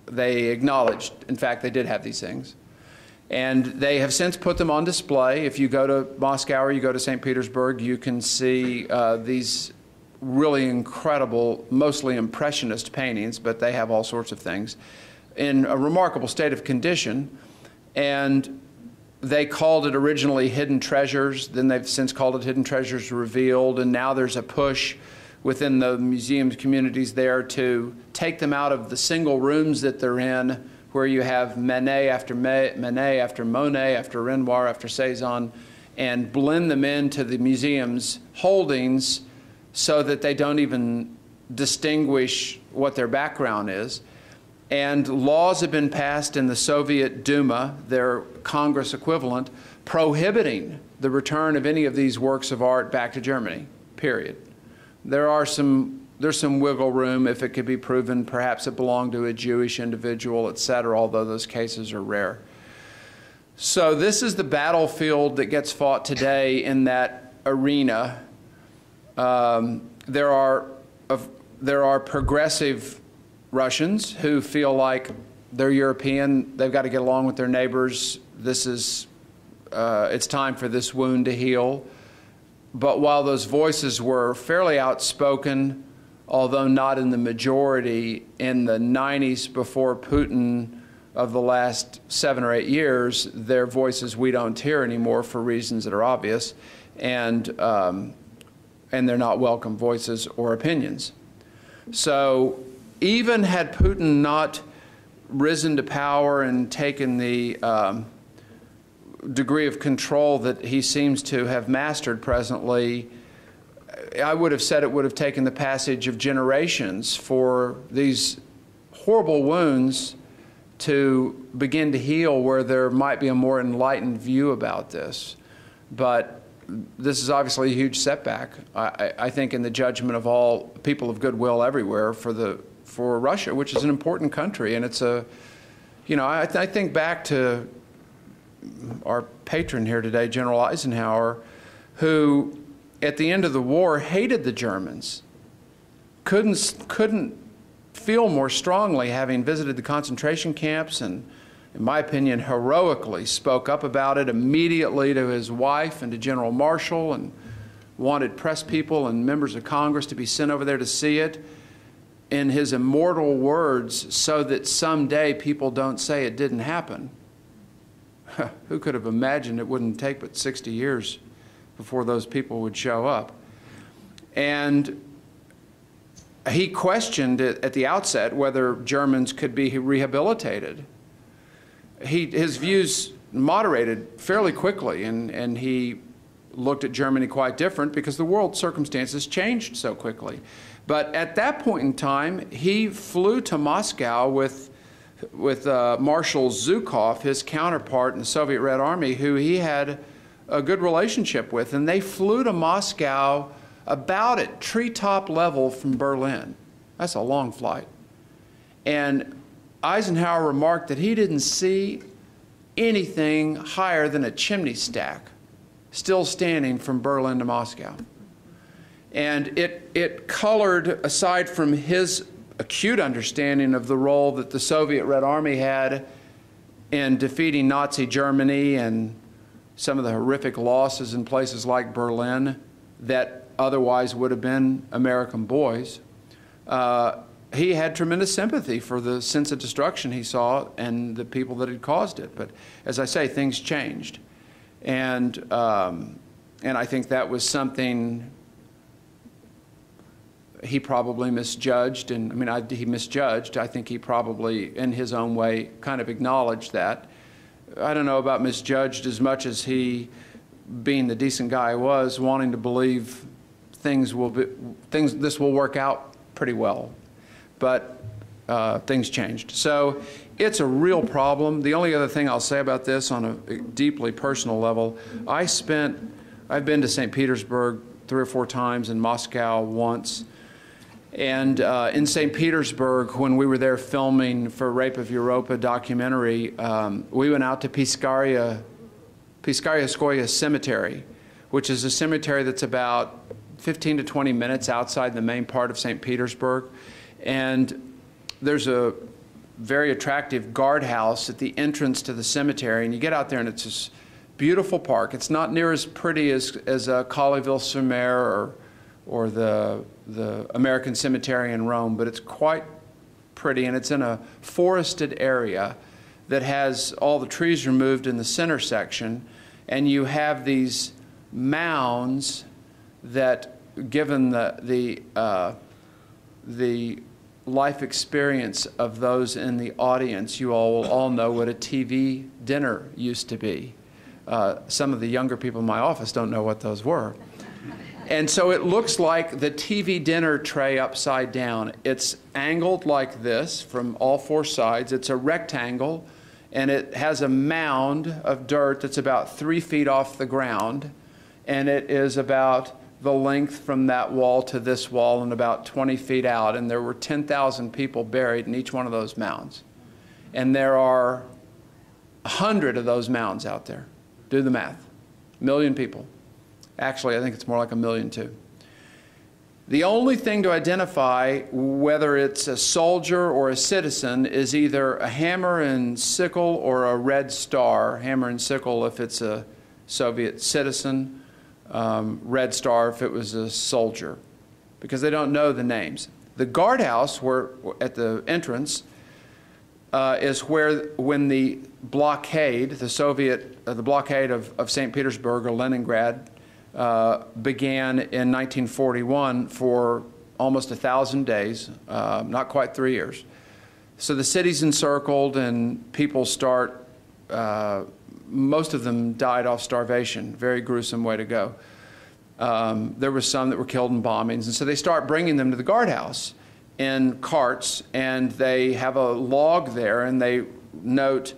acknowledged, in fact, they did have these things. And they have since put them on display. If you go to Moscow or you go to St. Petersburg, you can see these really incredible, mostly impressionist paintings, but they have all sorts of things, in a remarkable state of condition. And they called it originally Hidden Treasures, then they've since called it Hidden Treasures Revealed, and now there's a push within the museum communities there to take them out of the single rooms that they're in, where you have Manet after Manet after Monet after Renoir after Cezanne, and blend them into the museum's holdings so that they don't even distinguish what their background is. And laws have been passed in the Soviet Duma, their Congress equivalent, prohibiting the return of any of these works of art back to Germany, period. There's some wiggle room if it could be proven perhaps it belonged to a Jewish individual, et cetera, although those cases are rare. So this is the battlefield that gets fought today in that arena. There are progressive Russians who feel like they're European, they've got to get along with their neighbors. It's time for this wound to heal. But while those voices were fairly outspoken, although not in the majority, in the 90s before Putin of the last 7 or 8 years, their voices we don't hear anymore for reasons that are obvious, and they're not welcome voices or opinions. So even had Putin not risen to power and taken the degree of control that he seems to have mastered presently, I would have said it would have taken the passage of generations for these horrible wounds to begin to heal, where there might be a more enlightened view about this. But this is obviously a huge setback, I think, in the judgment of all people of goodwill everywhere for Russia, which is an important country. And it's a, you know, I think back to our patron here today, General Eisenhower, who at the end of the war hated the Germans, couldn't feel more strongly, having visited the concentration camps, and in my opinion heroically spoke up about it immediately to his wife and to General Marshall, and wanted press people and members of Congress to be sent over there to see it, in his immortal words, so that someday people don't say it didn't happen. Who could have imagined it wouldn't take but 60 years before those people would show up? And he questioned it at the outset whether Germans could be rehabilitated. His views moderated fairly quickly, and he looked at Germany quite different because the world circumstances changed so quickly. But at that point in time, he flew to Moscow with Marshal Zhukov, his counterpart in the Soviet Red Army, who he had a good relationship with, and they flew to Moscow about at treetop level from Berlin. That's a long flight. And Eisenhower remarked that he didn't see anything higher than a chimney stack still standing from Berlin to Moscow. And it colored, aside from his acute understanding of the role that the Soviet Red Army had in defeating Nazi Germany and some of the horrific losses in places like Berlin that otherwise would have been American boys, he had tremendous sympathy for the sense of destruction he saw and the people that had caused it. But as I say, things changed. And I think that was something he probably misjudged. And I mean, he misjudged. I think he probably, in his own way, kind of acknowledged that. I don't know about misjudged as much as he, being the decent guy he was, wanting to believe this will work out pretty well. But things changed. So it's a real problem. The only other thing I'll say about this on a deeply personal level, I've been to St. Petersburg 3 or 4 times, and Moscow once. And in St. Petersburg, when we were there filming for Rape of Europa documentary, we went out to Piskaryskoye Cemetery, which is a cemetery that's about 15 to 20 minutes outside the main part of St. Petersburg. And there's a very attractive guardhouse at the entrance to the cemetery. And you get out there, and it's this beautiful park. It's not near as pretty as Colleyville-sur-Mer or the American Cemetery in Rome, but it's quite pretty, and it's in a forested area that has all the trees removed in the center section, and you have these mounds that, given the life experience of those in the audience, you all will all know what a TV dinner used to be. Some of the younger people in my office don't know what those were. And so it looks like the TV dinner tray upside down. It's angled like this from all four sides. It's a rectangle, and it has a mound of dirt that's about 3 feet off the ground, and it is about the length from that wall to this wall and about 20 feet out, and there were 10,000 people buried in each one of those mounds. And there are 100 of those mounds out there. Do the math. 1 million people. Actually, I think it's more like 1 million too. The only thing to identify whether it's a soldier or a citizen is either a hammer and sickle or a red star. Hammer and sickle if it's a Soviet citizen, red star if it was a soldier, because they don't know the names. The guardhouse at the entrance is where, when the blockade, the blockade of St. Petersburg or Leningrad began in 1941 for almost 1,000 days, not quite 3 years. So the city's encircled and people start, most of them died off starvation, very gruesome way to go. There were some that were killed in bombings, and so they start bringing them to the guardhouse in carts, and they have a log there, and they note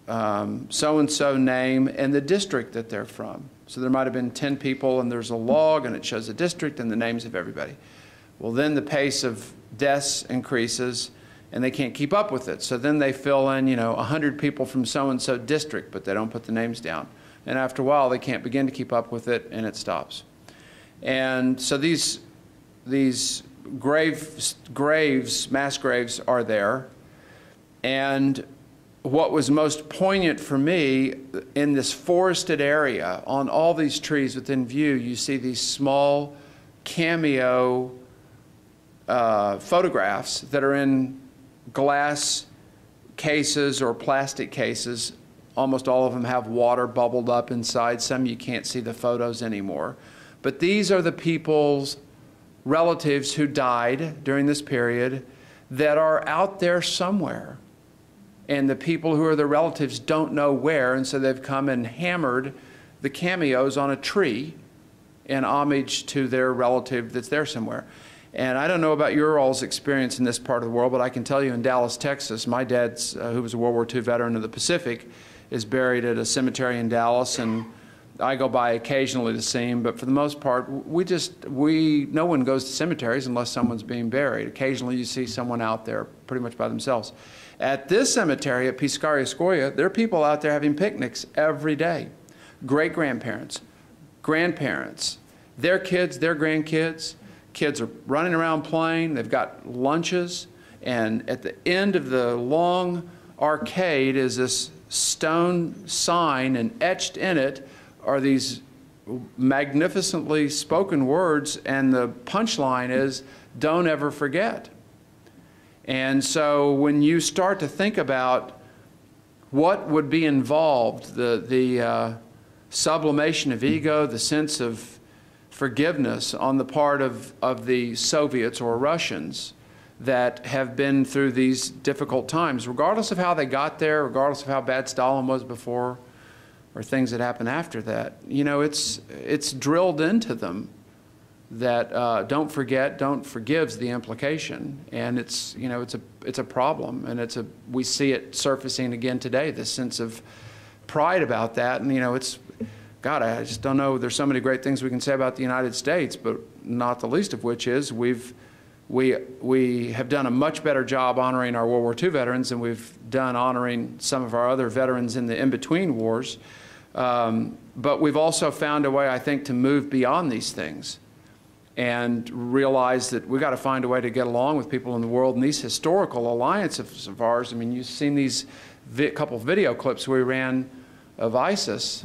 so-and-so name and the district that they're from. So there might have been 10 people, and there's a log, and it shows the district and the names of everybody. Well, then the pace of deaths increases, and they can't keep up with it. So then they fill in, 100 people from so-and-so district, but they don't put the names down. And after a while, they can't begin to keep up with it, and it stops. And so these mass graves are there. And what was most poignant for me, in this forested area, on all these trees within view, you see these small cameo photographs that are in glass cases or plastic cases. Almost all of them have water bubbled up inside. Some you can't see the photos anymore. But these are the people's relatives who died during this period that are out there somewhere. And the people who are the relatives don't know where, and so they've come and hammered the cameos on a tree in homage to their relative that's there somewhere. And I don't know about your all's experience in this part of the world, but I can tell you in Dallas, Texas, my dad's, who was a World War II veteran of the Pacific, is buried at a cemetery in Dallas, and I go by occasionally to see him, but for the most part, no one goes to cemeteries unless someone's being buried. Occasionally you see someone out there pretty much by themselves. At this cemetery at Piscariaskoye, there are people out there having picnics every day. Great-grandparents, grandparents, their kids, their grandkids. Kids are running around playing. They've got lunches. And at the end of the long arcade is this stone sign, and etched in it are these magnificently spoken words, and the punchline is, "Don't ever forget." And so when you start to think about what would be involved, the sublimation of ego, the sense of forgiveness on the part of the Soviets or Russians that have been through these difficult times, regardless of how they got there, regardless of how bad Stalin was before, or things that happened after that, it's drilled into them that don't forget, don't forgive's the implication, and it's a problem, and we see it surfacing again today. This sense of pride about that, and God, I just don't know. There's so many great things we can say about the United States, but not the least of which is we have done a much better job honoring our World War II veterans than we've done honoring some of our other veterans in the in-between wars. But we've also found a way, I think, to move beyond these things and realize that we've got to find a way to get along with people in the world. And these historical alliances of ours, I mean, you've seen these couple of video clips we ran of ISIS.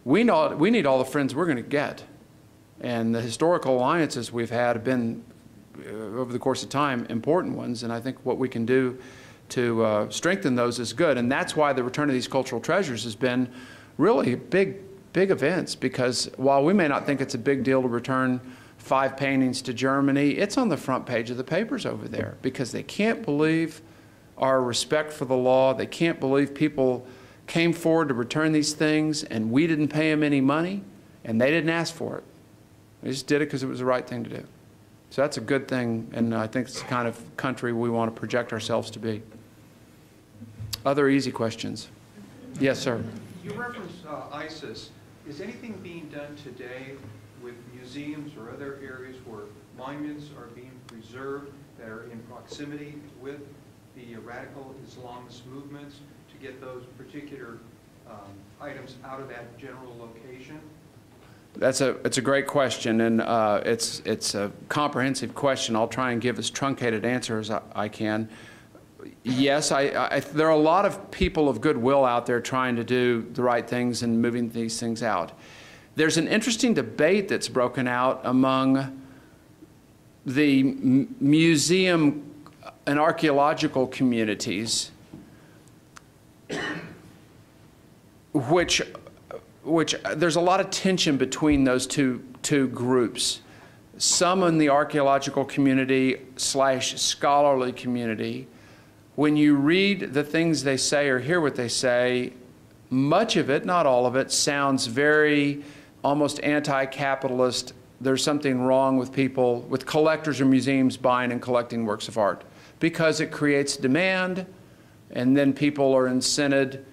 We need all the friends we're going to get. And the historical alliances we've had have been, over the course of time, important ones. And I think what we can do to strengthen those is good. And that's why the return of these cultural treasures has been really big events, because while we may not think it's a big deal to return 5 paintings to Germany, it's on the front page of the papers over there, because they can't believe our respect for the law. They can't believe people came forward to return these things and we didn't pay them any money and they didn't ask for it. We just did it because it was the right thing to do. So that's a good thing, and I think it's the kind of country we want to project ourselves to be. Other easy questions? Yes, sir. You referenced ISIS. Is anything being done today with museums or other areas where monuments are being preserved that are in proximity with the radical Islamist movements to get those particular items out of that general location? It's a great question, and it's a comprehensive question. I'll try and give as truncated answer as I can. Yes, there are a lot of people of goodwill out there trying to do the right things and moving these things out. There's an interesting debate that's broken out among the museum and archaeological communities, which there's a lot of tension between those two groups. Some in the archaeological community / scholarly community, when you read the things they say or hear what they say, much of it, not all of it, sounds very almost anti-capitalist. There's something wrong with people, with collectors or museums buying and collecting works of art because it creates demand, and then people are incented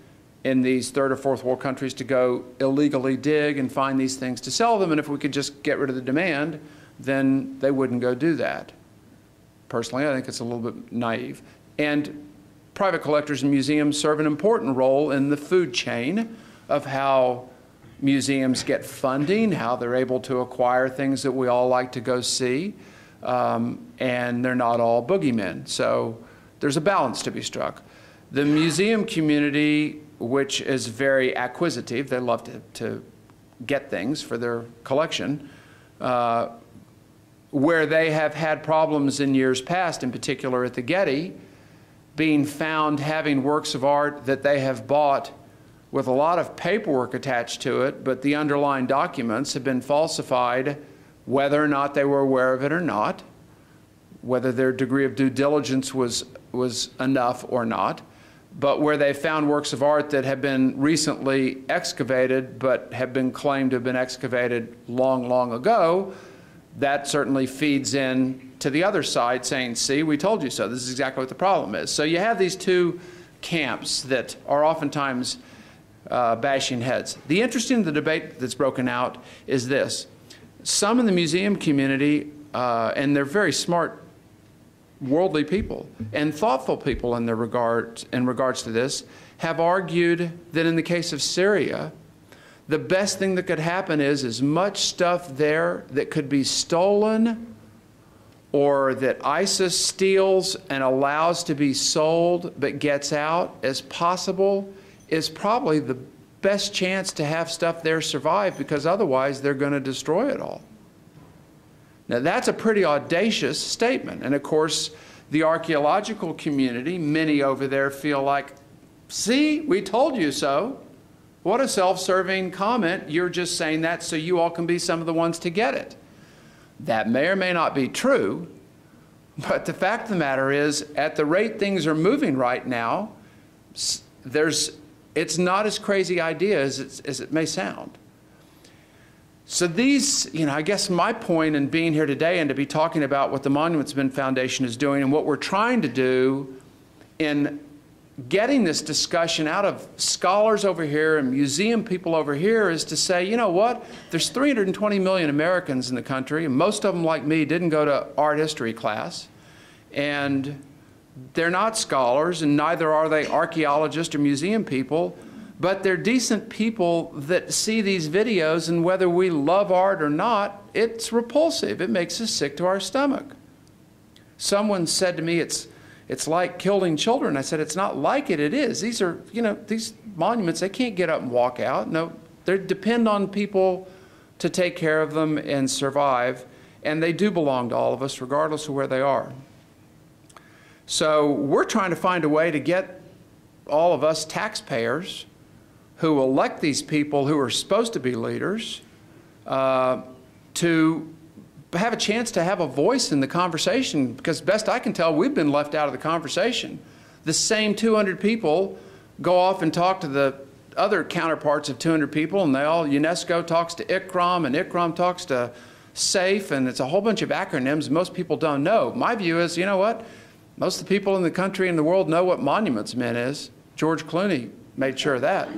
in these third or fourth world countries to go illegally dig and find these things to sell them, and if we could just get rid of the demand, then they wouldn't go do that. Personally, I think it's a little bit naive. And private collectors and museums serve an important role in the food chain of how museums get funding, how they're able to acquire things that we all like to go see, and they're not all boogeymen. So there's a balance to be struck. The museum community, which is very acquisitive, they love to get things for their collection, where they have had problems in years past, in particular at the Getty, being found having works of art that they have bought with a lot of paperwork attached to it, but the underlying documents have been falsified, whether or not they were aware of it or not, whether their degree of due diligence was enough or not, but where they found works of art that have been recently excavated but have been claimed to have been excavated long, long ago, that certainly feeds in to the other side saying, see, we told you so. This is exactly what the problem is. So you have these two camps that are oftentimes bashing heads. The interesting debate that's broken out is this. Some in the museum community, and they're very smart, worldly people and thoughtful people in regards to this, have argued that in the case of Syria, the best thing that could happen is as much stuff there that could be stolen or that ISIS steals and allows to be sold but gets out as possible is probably the best chance to have stuff there survive, because otherwise they're going to destroy it all. Now that's a pretty audacious statement, and of course the archaeological community, many over there feel like, see, we told you so. What a self-serving comment. You're just saying that so you all can be some of the ones to get it. That may or may not be true, but the fact of the matter is, at the rate things are moving right now, it's not as crazy idea as it may sound. So these, I guess my point in being here today and to be talking about what the Monuments Men Foundation is doing and what we're trying to do in getting this discussion out of scholars over here and museum people over here is to say, you know what, there's 320 million Americans in the country, and most of them, like me, didn't go to art history class, and they're not scholars, and neither are they archaeologists or museum people, but they're decent people that see these videos, and whether we love art or not, it's repulsive. It makes us sick to our stomach. Someone said to me, it's like killing children. I said, it's not like it, it is. These are, these monuments, they can't get up and walk out. No, they depend on people to take care of them and survive, and they do belong to all of us, regardless of where they are. So we're trying to find a way to get all of us taxpayers who elect these people who are supposed to be leaders to have a chance to have a voice in the conversation, because best I can tell, we've been left out of the conversation. The same 200 people go off and talk to the other counterparts of 200 people, and they all, UNESCO talks to ICRAM, and ICRAM talks to safe, and it's a whole bunch of acronyms most people don't know. My view is, you know what? Most of the people in the country and the world know what Monuments Men is. George Clooney made sure of that.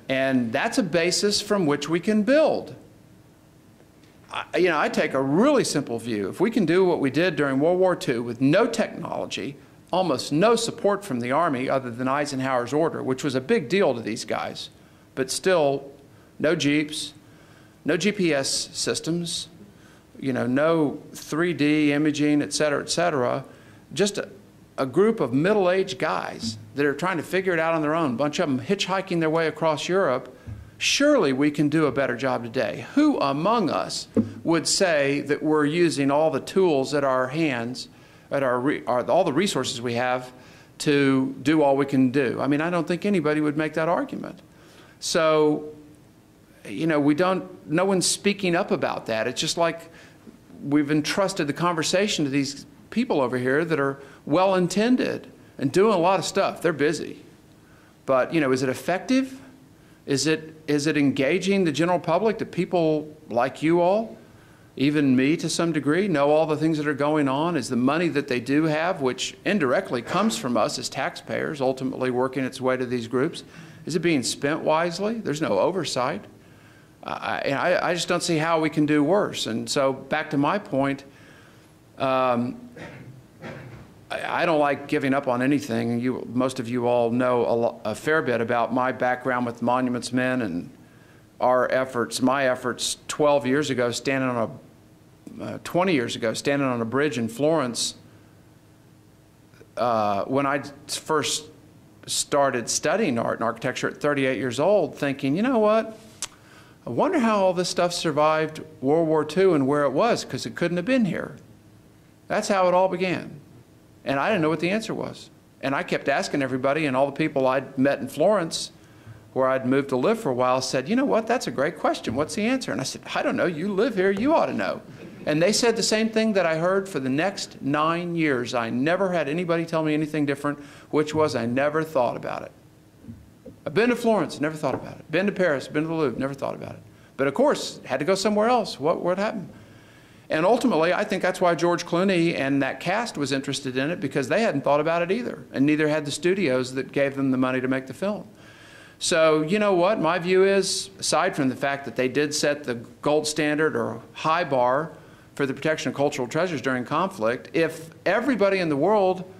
And that's a basis from which we can build. I take a really simple view. If we can do what we did during World War II with no technology, almost no support from the Army other than Eisenhower's order, which was a big deal to these guys, but still no Jeeps, no GPS systems, no 3D imaging, et cetera, just a group of middle-aged guys that are trying to figure it out on their own, a bunch of them hitchhiking their way across Europe. Surely we can do a better job today. Who among us would say that we're using all the tools at our hands, at all the resources we have to do all we can do? I mean, I don't think anybody would make that argument. So, no one's speaking up about that. It's just like we've entrusted the conversation to these people over here that are well-intended and doing a lot of stuff. They're busy. But, is it effective? Is it engaging the general public, that people like you all, even me to some degree, know all the things that are going on? Is the money that they do have, which indirectly comes from us as taxpayers, ultimately working its way to these groups, is it being spent wisely? There's no oversight. I just don't see how we can do worse. And so back to my point, I don't like giving up on anything. Most of you all know a fair bit about my background with Monuments Men and our efforts, my efforts 20 years ago, standing on a bridge in Florence when I first started studying art and architecture at 38 years old, thinking, you know what? I wonder how all this stuff survived World War II and where it was, because it couldn't have been here. That's how it all began. And I didn't know what the answer was. And I kept asking everybody, and all the people I'd met in Florence, where I'd moved to live for a while, said, you know what, that's a great question. What's the answer? And I said, I don't know. You live here. You ought to know. And they said the same thing that I heard for the next 9 years. I never had anybody tell me anything different, which was I never thought about it. I've been to Florence, never thought about it. Been to Paris, been to the Louvre, never thought about it. But of course, had to go somewhere else. What happened? And ultimately, I think that's why George Clooney and that cast was interested in it, because they hadn't thought about it either. And neither had the studios that gave them the money to make the film. So, you know what? My view is, aside from the fact that they did set the gold standard or high bar for the protection of cultural treasures during conflict, if everybody in the world,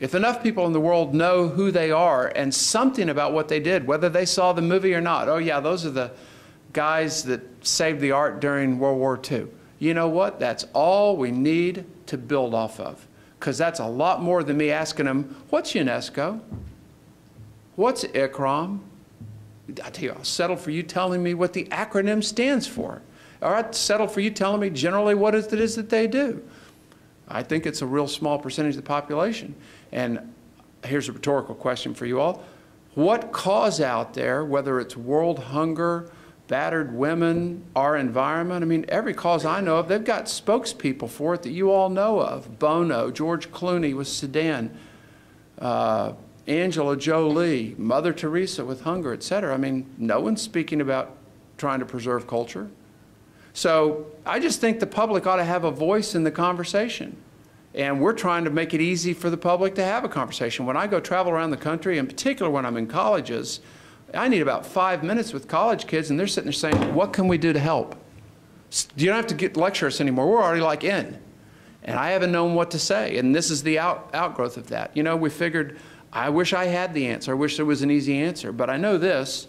if enough people in the world know who they are and something about what they did, whether they saw the movie or not, oh yeah, those are the guys that saved the art during World War II. You know what? That's all we need to build off of, because that's a lot more than me asking them, what's UNESCO? What's ICROM? I tell you, I'll settle for you telling me what the acronym stands for. Or I'd settle for you telling me generally what it is that they do. I think it's a real small percentage of the population. And here's a rhetorical question for you all. What cause out there, whether it's world hunger, battered women, our environment, I mean, every cause I know of, they've got spokespeople for it that you all know of. Bono, George Clooney with Sudan, Angela Jolie, Mother Teresa with hunger, et cetera. I mean, no one's speaking about trying to preserve culture. So I just think the public ought to have a voice in the conversation. And we're trying to make it easy for the public to have a conversation. When I go travel around the country, in particular when I'm in colleges, I need about 5 minutes with college kids, and they're sitting there saying, what can we do to help? You don't have to lecture us anymore. We're already like in. And I haven't known what to say. And this is the outgrowth of that. You know, we figured, I wish I had the answer. I wish there was an easy answer. But I know this,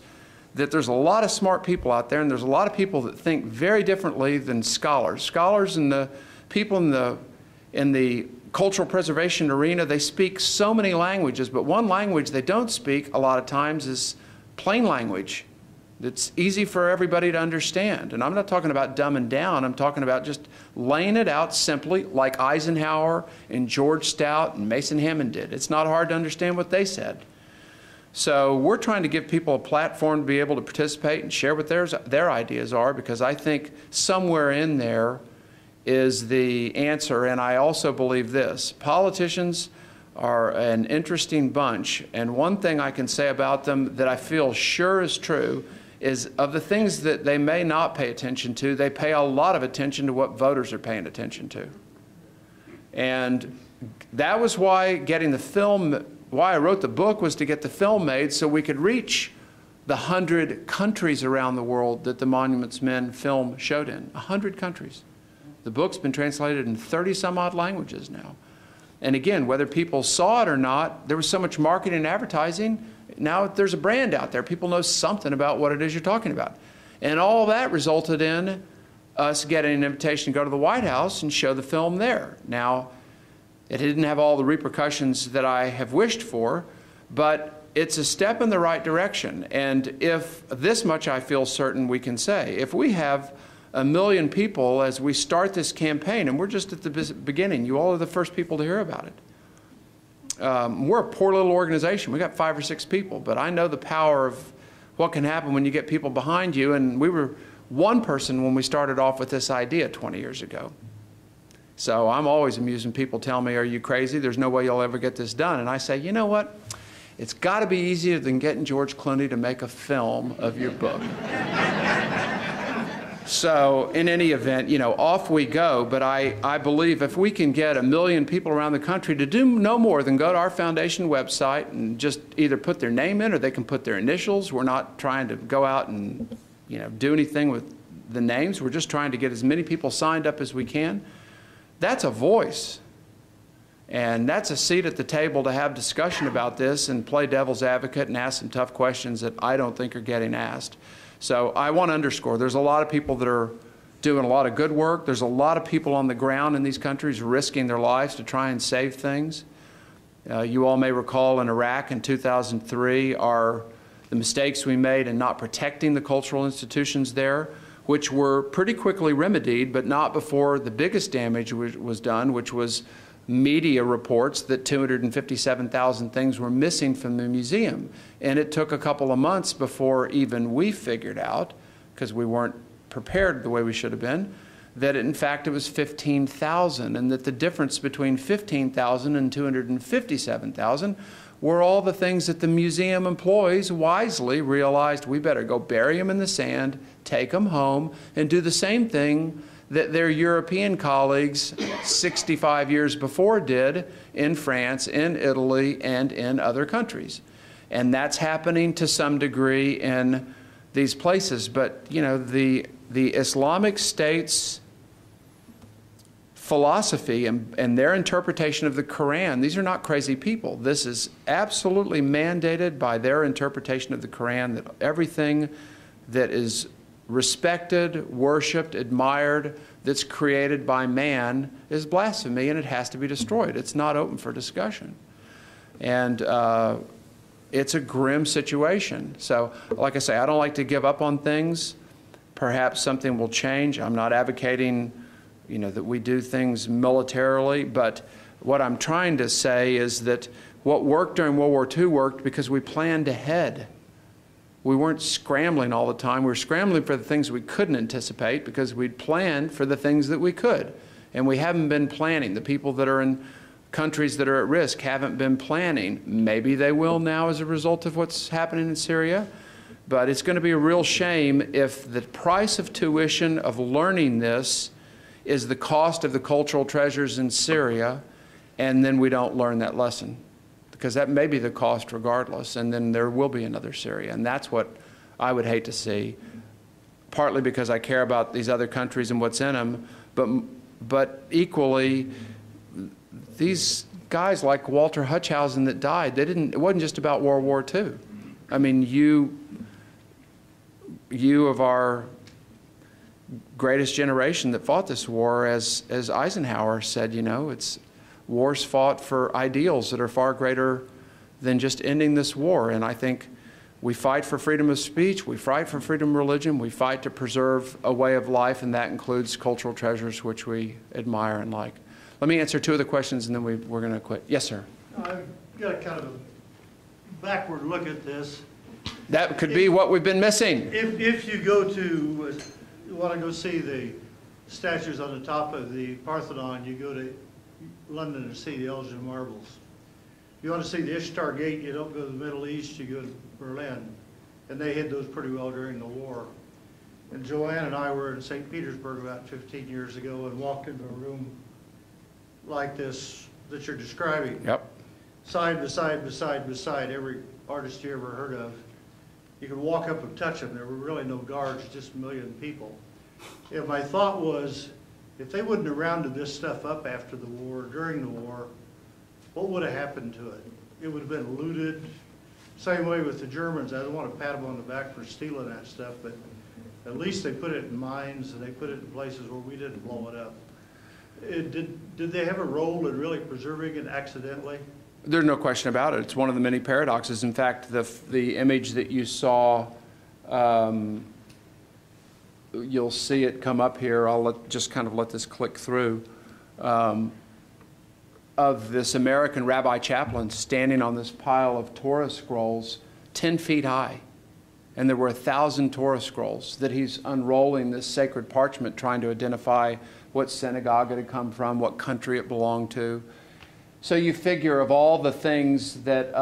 that there's a lot of smart people out there, and there's a lot of people that think very differently than scholars. Scholars and the people in the cultural preservation arena, they speak so many languages, but one language they don't speak a lot of times is plain language. It's easy for everybody to understand. And I'm not talking about dumbing down. I'm talking about just laying it out simply like Eisenhower and George Stout and Mason Hammond did. It's not hard to understand what they said. So we're trying to give people a platform to be able to participate and share what their ideas are, because I think somewhere in there is the answer. And I also believe this. Politicians are an interesting bunch, and one thing I can say about them that I feel sure is true is of the things that they may not pay attention to, they pay a lot of attention to what voters are paying attention to. And that was why getting the film, why I wrote the book, was to get the film made so we could reach the 100 countries around the world that the Monuments Men film showed in. 100 countries. The book's been translated in 30 some odd languages now. And again, whether people saw it or not, there was so much marketing and advertising. Now there's a brand out there. People know something about what it is you're talking about. And all that resulted in us getting an invitation to go to the White House and show the film there. Now, it didn't have all the repercussions that I have wished for, but it's a step in the right direction. And if this much I feel certain we can say, if we have 1 million people as we start this campaign, and we're just at the beginning, you all are the first people to hear about it. We're a poor little organization. We got 5 or 6 people, but I know the power of what can happen when you get people behind you. And we were 1 person when we started off with this idea 20 years ago. So I'm always amused when people tell me, are you crazy? There's no way you'll ever get this done. And I say, you know what? It's got to be easier than getting George Clooney to make a film of your book. So in any event, you know, off we go. But I believe if we can get 1 million people around the country to do no more than go to our foundation website and just either put their name in or they can put their initials. We're not trying to go out and, you know, do anything with the names. We're just trying to get as many people signed up as we can. That's a voice. And that's a seat at the table to have discussion about this and play devil's advocate and ask some tough questions that I don't think are getting asked. So I want to underscore, there's a lot of people that are doing a lot of good work. There's a lot of people on the ground in these countries risking their lives to try and save things. You all may recall in Iraq in 2003 the mistakes we made in not protecting the cultural institutions there, which were pretty quickly remedied, but not before the biggest damage was done, which was media reports that 257,000 things were missing from the museum. And it took a couple of months before even we figured out, because we weren't prepared the way we should have been, that in fact it was 15,000, and that the difference between 15,000 and 257,000 were all the things that the museum employees wisely realized we better go bury them in the sand, take them home, and do the same thing that their European colleagues 65 years before did in France, in Italy, and in other countries. And that's happening to some degree in these places. But, you know, the Islamic State's philosophy and their interpretation of the Quran, these are not crazy people. This is absolutely mandated by their interpretation of the Quran, that everything that is respected, worshipped, admired, that's created by man is blasphemy, and it has to be destroyed. It's not open for discussion. And it's a grim situation. So, like I say, I don't like to give up on things. Perhaps something will change. I'm not advocating, you know, that we do things militarily, but what I'm trying to say is that what worked during World War II worked because we planned ahead. We weren't scrambling all the time. We were scrambling for the things we couldn't anticipate because we'd planned for the things that we could. And we haven't been planning. The people that are in countries that are at risk haven't been planning. Maybe they will now as a result of what's happening in Syria. But it's going to be a real shame if the price of tuition of learning this is the cost of the cultural treasures in Syria, and then we don't learn that lesson. Because that may be the cost regardless, and then there will be another Syria. And that's what I would hate to see, partly because I care about these other countries and what's in them, but equally, these guys like Walter Hutchausen that died, it wasn't just about World War II. I mean, you of our greatest generation that fought this war, as Eisenhower said, you know, it's wars fought for ideals that are far greater than just ending this war. And I think we fight for freedom of speech, we fight for freedom of religion, we fight to preserve a way of life, and that includes cultural treasures which we admire and like. Let me answer 2 of the questions and then we're going to quit. Yes, sir. I've got kind of a backward look at this. That could be what we've been missing. If you go to, you want to go see the statues on the top of the Parthenon, you go to London to see the Elgin Marbles. You want to see the Ishtar Gate, you don't go to the Middle East, you go to Berlin. and they hid those pretty well during the war. And Joanne and I were in St. Petersburg about 15 years ago and walked into a room like this that you're describing. Yep. Side by side, every artist you ever heard of. You could walk up and touch them. There were really no guards, just a million people. And my thought was, if they wouldn't have rounded this stuff up after the war, during the war, what would have happened to it? It would have been looted. Same way with the Germans. I don't want to pat them on the back for stealing that stuff, but at least they put it in mines and they put it in places where we didn't blow it up. Did they have a role in really preserving it accidentally? There's no question about it. It's one of the many paradoxes. In fact, the image that you saw, you'll see it come up here. I'll just kind of let this click through. Of this American rabbi chaplain standing on this pile of Torah scrolls 10 feet high. And there were 1,000 Torah scrolls that he's unrolling this sacred parchment, trying to identify what synagogue it had come from, what country it belonged to. So you figure of all the things that,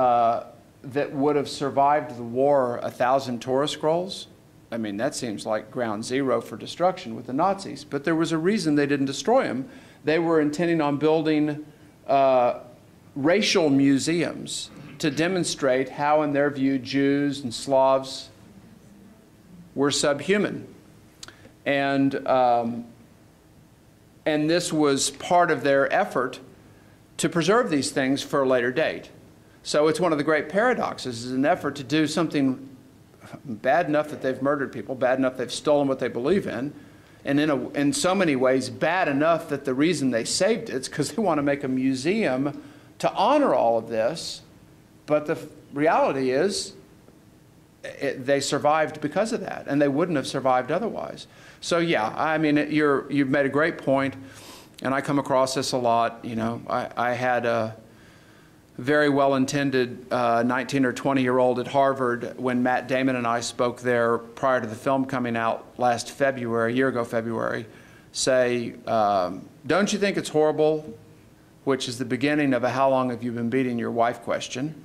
that would have survived the war, 1,000 Torah scrolls, I mean, that seems like ground zero for destruction with the Nazis. But there was a reason they didn't destroy them. They were intending on building racial museums to demonstrate how, in their view, Jews and Slavs were subhuman. And this was part of their effort to preserve these things for a later date. So it's one of the great paradoxes, is an effort to do something bad enough that they've murdered people, bad enough they've stolen what they believe in, and in so many ways bad enough that the reason they saved it is because they want to make a museum to honor all of this. But the reality is they survived because of that, and they wouldn't have survived otherwise. So yeah, I mean, you've made a great point, and I come across this a lot. You know, I had a very well-intended 19 or 20-year-old at Harvard when Matt Damon and I spoke there prior to the film coming out last February, a year ago February, say, don't you think it's horrible, which is the beginning of a how long have you been beating your wife question.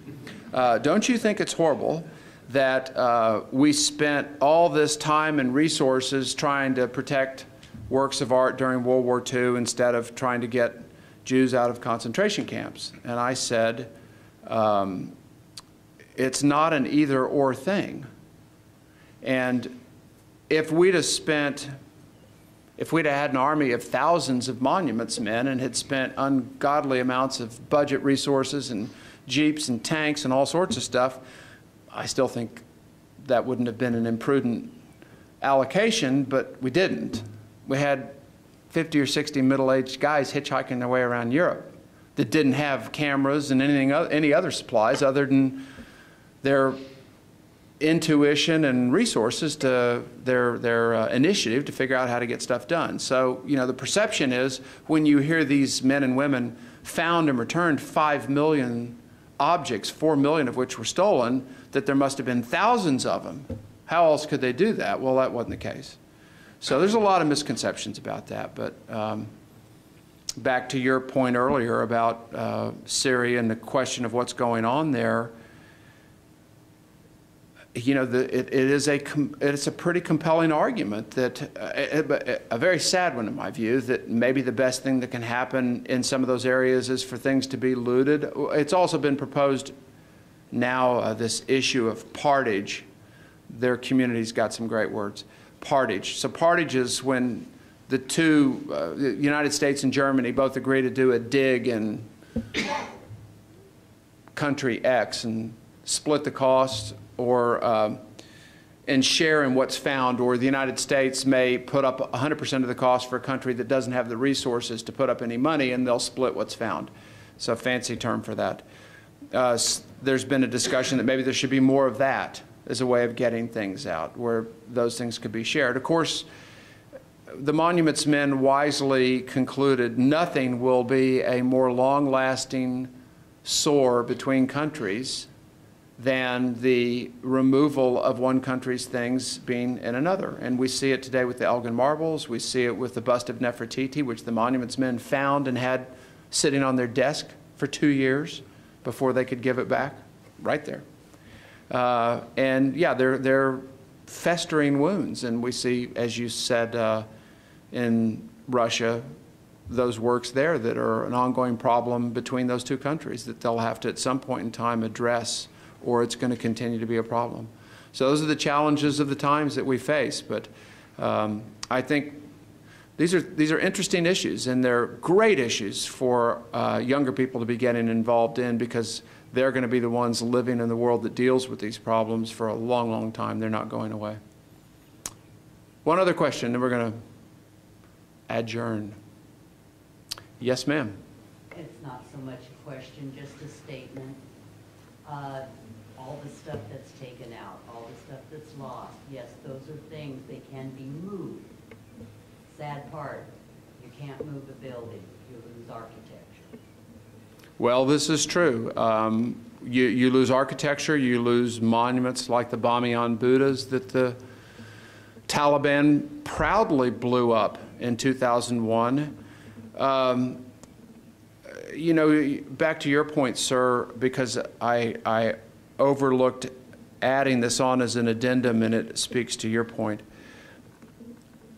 Don't you think it's horrible that we spent all this time and resources trying to protect works of art during World War II instead of trying to get Jews out of concentration camps? And I said, it's not an either-or thing. And if we'd have had an army of thousands of monuments men and had spent ungodly amounts of budget resources and jeeps and tanks and all sorts of stuff, I still think that wouldn't have been an imprudent allocation, but we didn't. We had 50 or 60 middle-aged guys hitchhiking their way around Europe that didn't have cameras and any other supplies other than their intuition and resources to their initiative to figure out how to get stuff done. So, you know, the perception is when you hear these men and women found and returned 5 million objects, 4 million of which were stolen, that there must have been thousands of them. How else could they do that? Well, that wasn't the case. So there's a lot of misconceptions about that. But back to your point earlier about Syria and the question of what's going on there, you know, it's a pretty compelling argument that, a very sad one in my view, that maybe the best thing that can happen in some of those areas is for things to be looted. It's also been proposed now, this issue of partage. Their community's got some great words. Partage. So partage is when the two, the United States and Germany, both agree to do a dig in country X and split the cost, or and share in what's found, or the United States may put up 100% of the cost for a country that doesn't have the resources to put up any money, and they'll split what's found. It's a fancy term for that. There's been a discussion that maybe there should be more of that as a way of getting things out, where those things could be shared. Of course, the monuments men wisely concluded nothing will be a more long-lasting sore between countries than the removal of one country's things being in another. And we see it today with the Elgin marbles. We see it with the bust of Nefertiti, which the monuments men found and had sitting on their desk for 2 years before they could give it back, right there. And yeah, they're festering wounds. And we see, as you said, in Russia, those works there that are an ongoing problem between those two countries that they'll have to at some point in time address, or it's going to continue to be a problem. So those are the challenges of the times that we face. But I think these are interesting issues, and they're great issues for younger people to be getting involved in, because they're going to be the ones living in the world that deals with these problems for a long, long time. They're not going away. One other question, then we're going to adjourn. Yes, ma'am. It's not so much a question, just a statement. All the stuff that's taken out, all the stuff that's lost, yes, those are things, they can be moved. Sad part, you can't move a building, you lose architecture. Well, this is true. You lose architecture, you lose monuments like the Bamiyan Buddhas that the Taliban proudly blew up in 2001. You know, back to your point, sir, because I overlooked adding this on as an addendum, and it speaks to your point.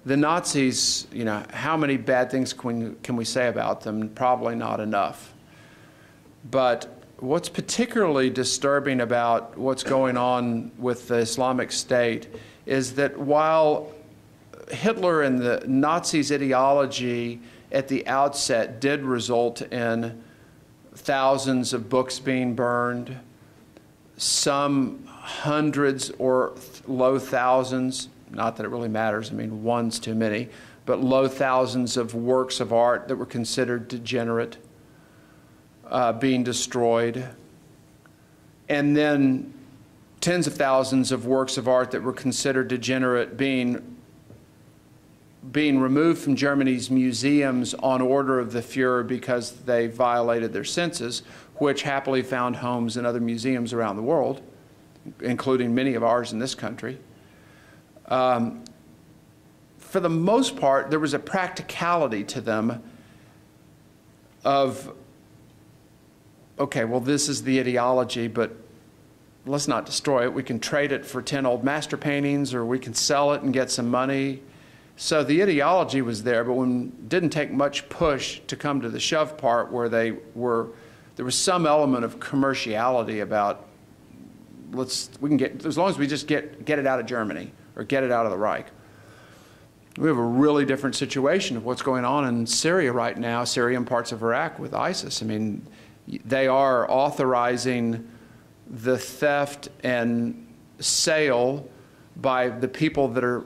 The Nazis, you know, how many bad things can we say about them? Probably not enough. But what's particularly disturbing about what's going on with the Islamic State is that while Hitler and the Nazis' ideology at the outset did result in thousands of books being burned, some hundreds or low thousands, not that it really matters, I mean, one's too many, but low thousands of works of art that were considered degenerate being destroyed, and then tens of thousands of works of art that were considered degenerate being removed from Germany's museums on order of the Fuhrer because they violated their census, which happily found homes in other museums around the world, including many of ours in this country. For the most part, there was a practicality to them of, okay, well, this is the ideology, but let's not destroy it. We can trade it for 10 old master paintings, or we can sell it and get some money. So the ideology was there, but it didn't take much push to come to the shove part where there was some element of commerciality about, we can get, as long as we just get it out of Germany or get it out of the Reich. We have a really different situation of what's going on in Syria right now, Syria and parts of Iraq with ISIS. I mean, they are authorizing the theft and sale by the people that are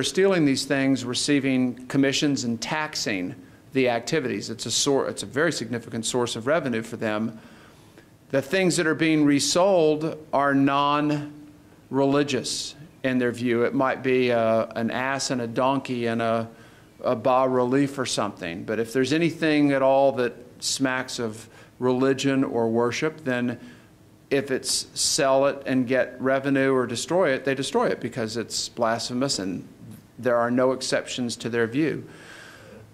stealing these things, receiving commissions and taxing the activities. It's a very significant source of revenue for them. The things that are being resold are non-religious in their view. It might be an ass and a donkey and a bas-relief or something. But if there's anything at all that smacks of religion or worship, then if it's sell it and get revenue or destroy it, they destroy it because it's blasphemous, and there are no exceptions to their view.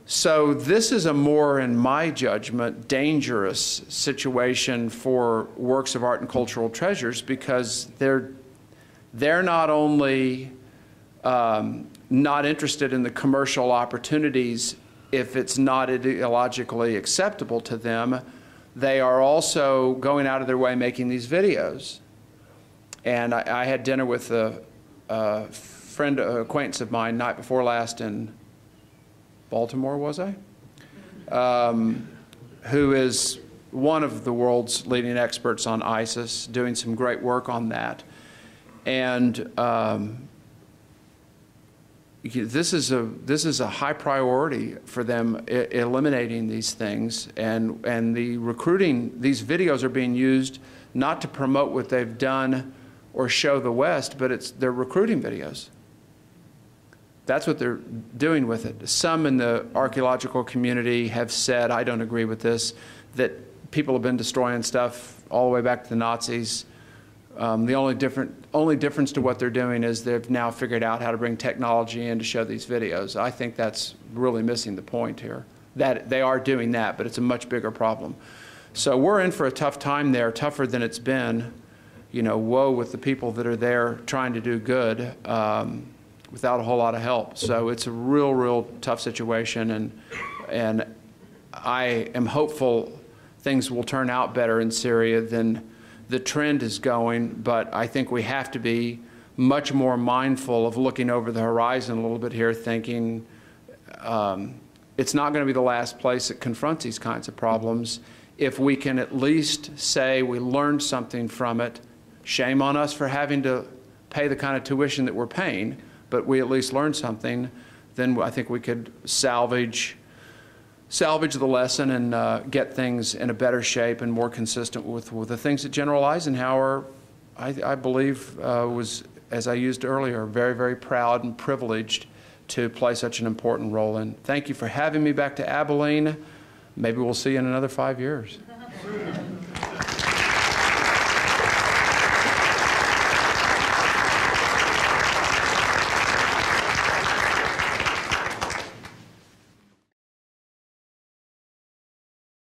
So this is a more, in my judgment, dangerous situation for works of art and cultural treasures, because they're not only not interested in the commercial opportunities if it's not ideologically acceptable to them, they are also going out of their way making these videos. And I had dinner with a acquaintance of mine night before last in Baltimore, was I? Who is one of the world's leading experts on ISIS, doing some great work on that. And this is a high priority for them, eliminating these things, and the recruiting. These videos are being used not to promote what they've done or show the West, but they're recruiting videos. That's what they're doing with it. Some in the archaeological community have said, I don't agree with this, that people have been destroying stuff all the way back to the Nazis. The only difference to what they're doing is they've now figured out how to bring technology in to show these videos. I think that's really missing the point here. That they are doing that, but it's a much bigger problem. So we're in for a tough time there, tougher than it's been. woe with the people that are there trying to do good without a whole lot of help. So it's a real tough situation, and I am hopeful things will turn out better in Syria than the trend is going, but I think we have to be much more mindful of looking over the horizon a little bit here, thinking it's not going to be the last place that confronts these kinds of problems. If we can at least say we learned something from it, shame on us for having to pay the kind of tuition that we're paying, but we at least learned something, then I think we could salvage the lesson and get things in a better shape and more consistent with the things that General Eisenhower, I believe, was, as I used earlier, very proud and privileged to play such an important role in. Thank you for having me back to Abilene. Maybe we'll see you in another 5 years.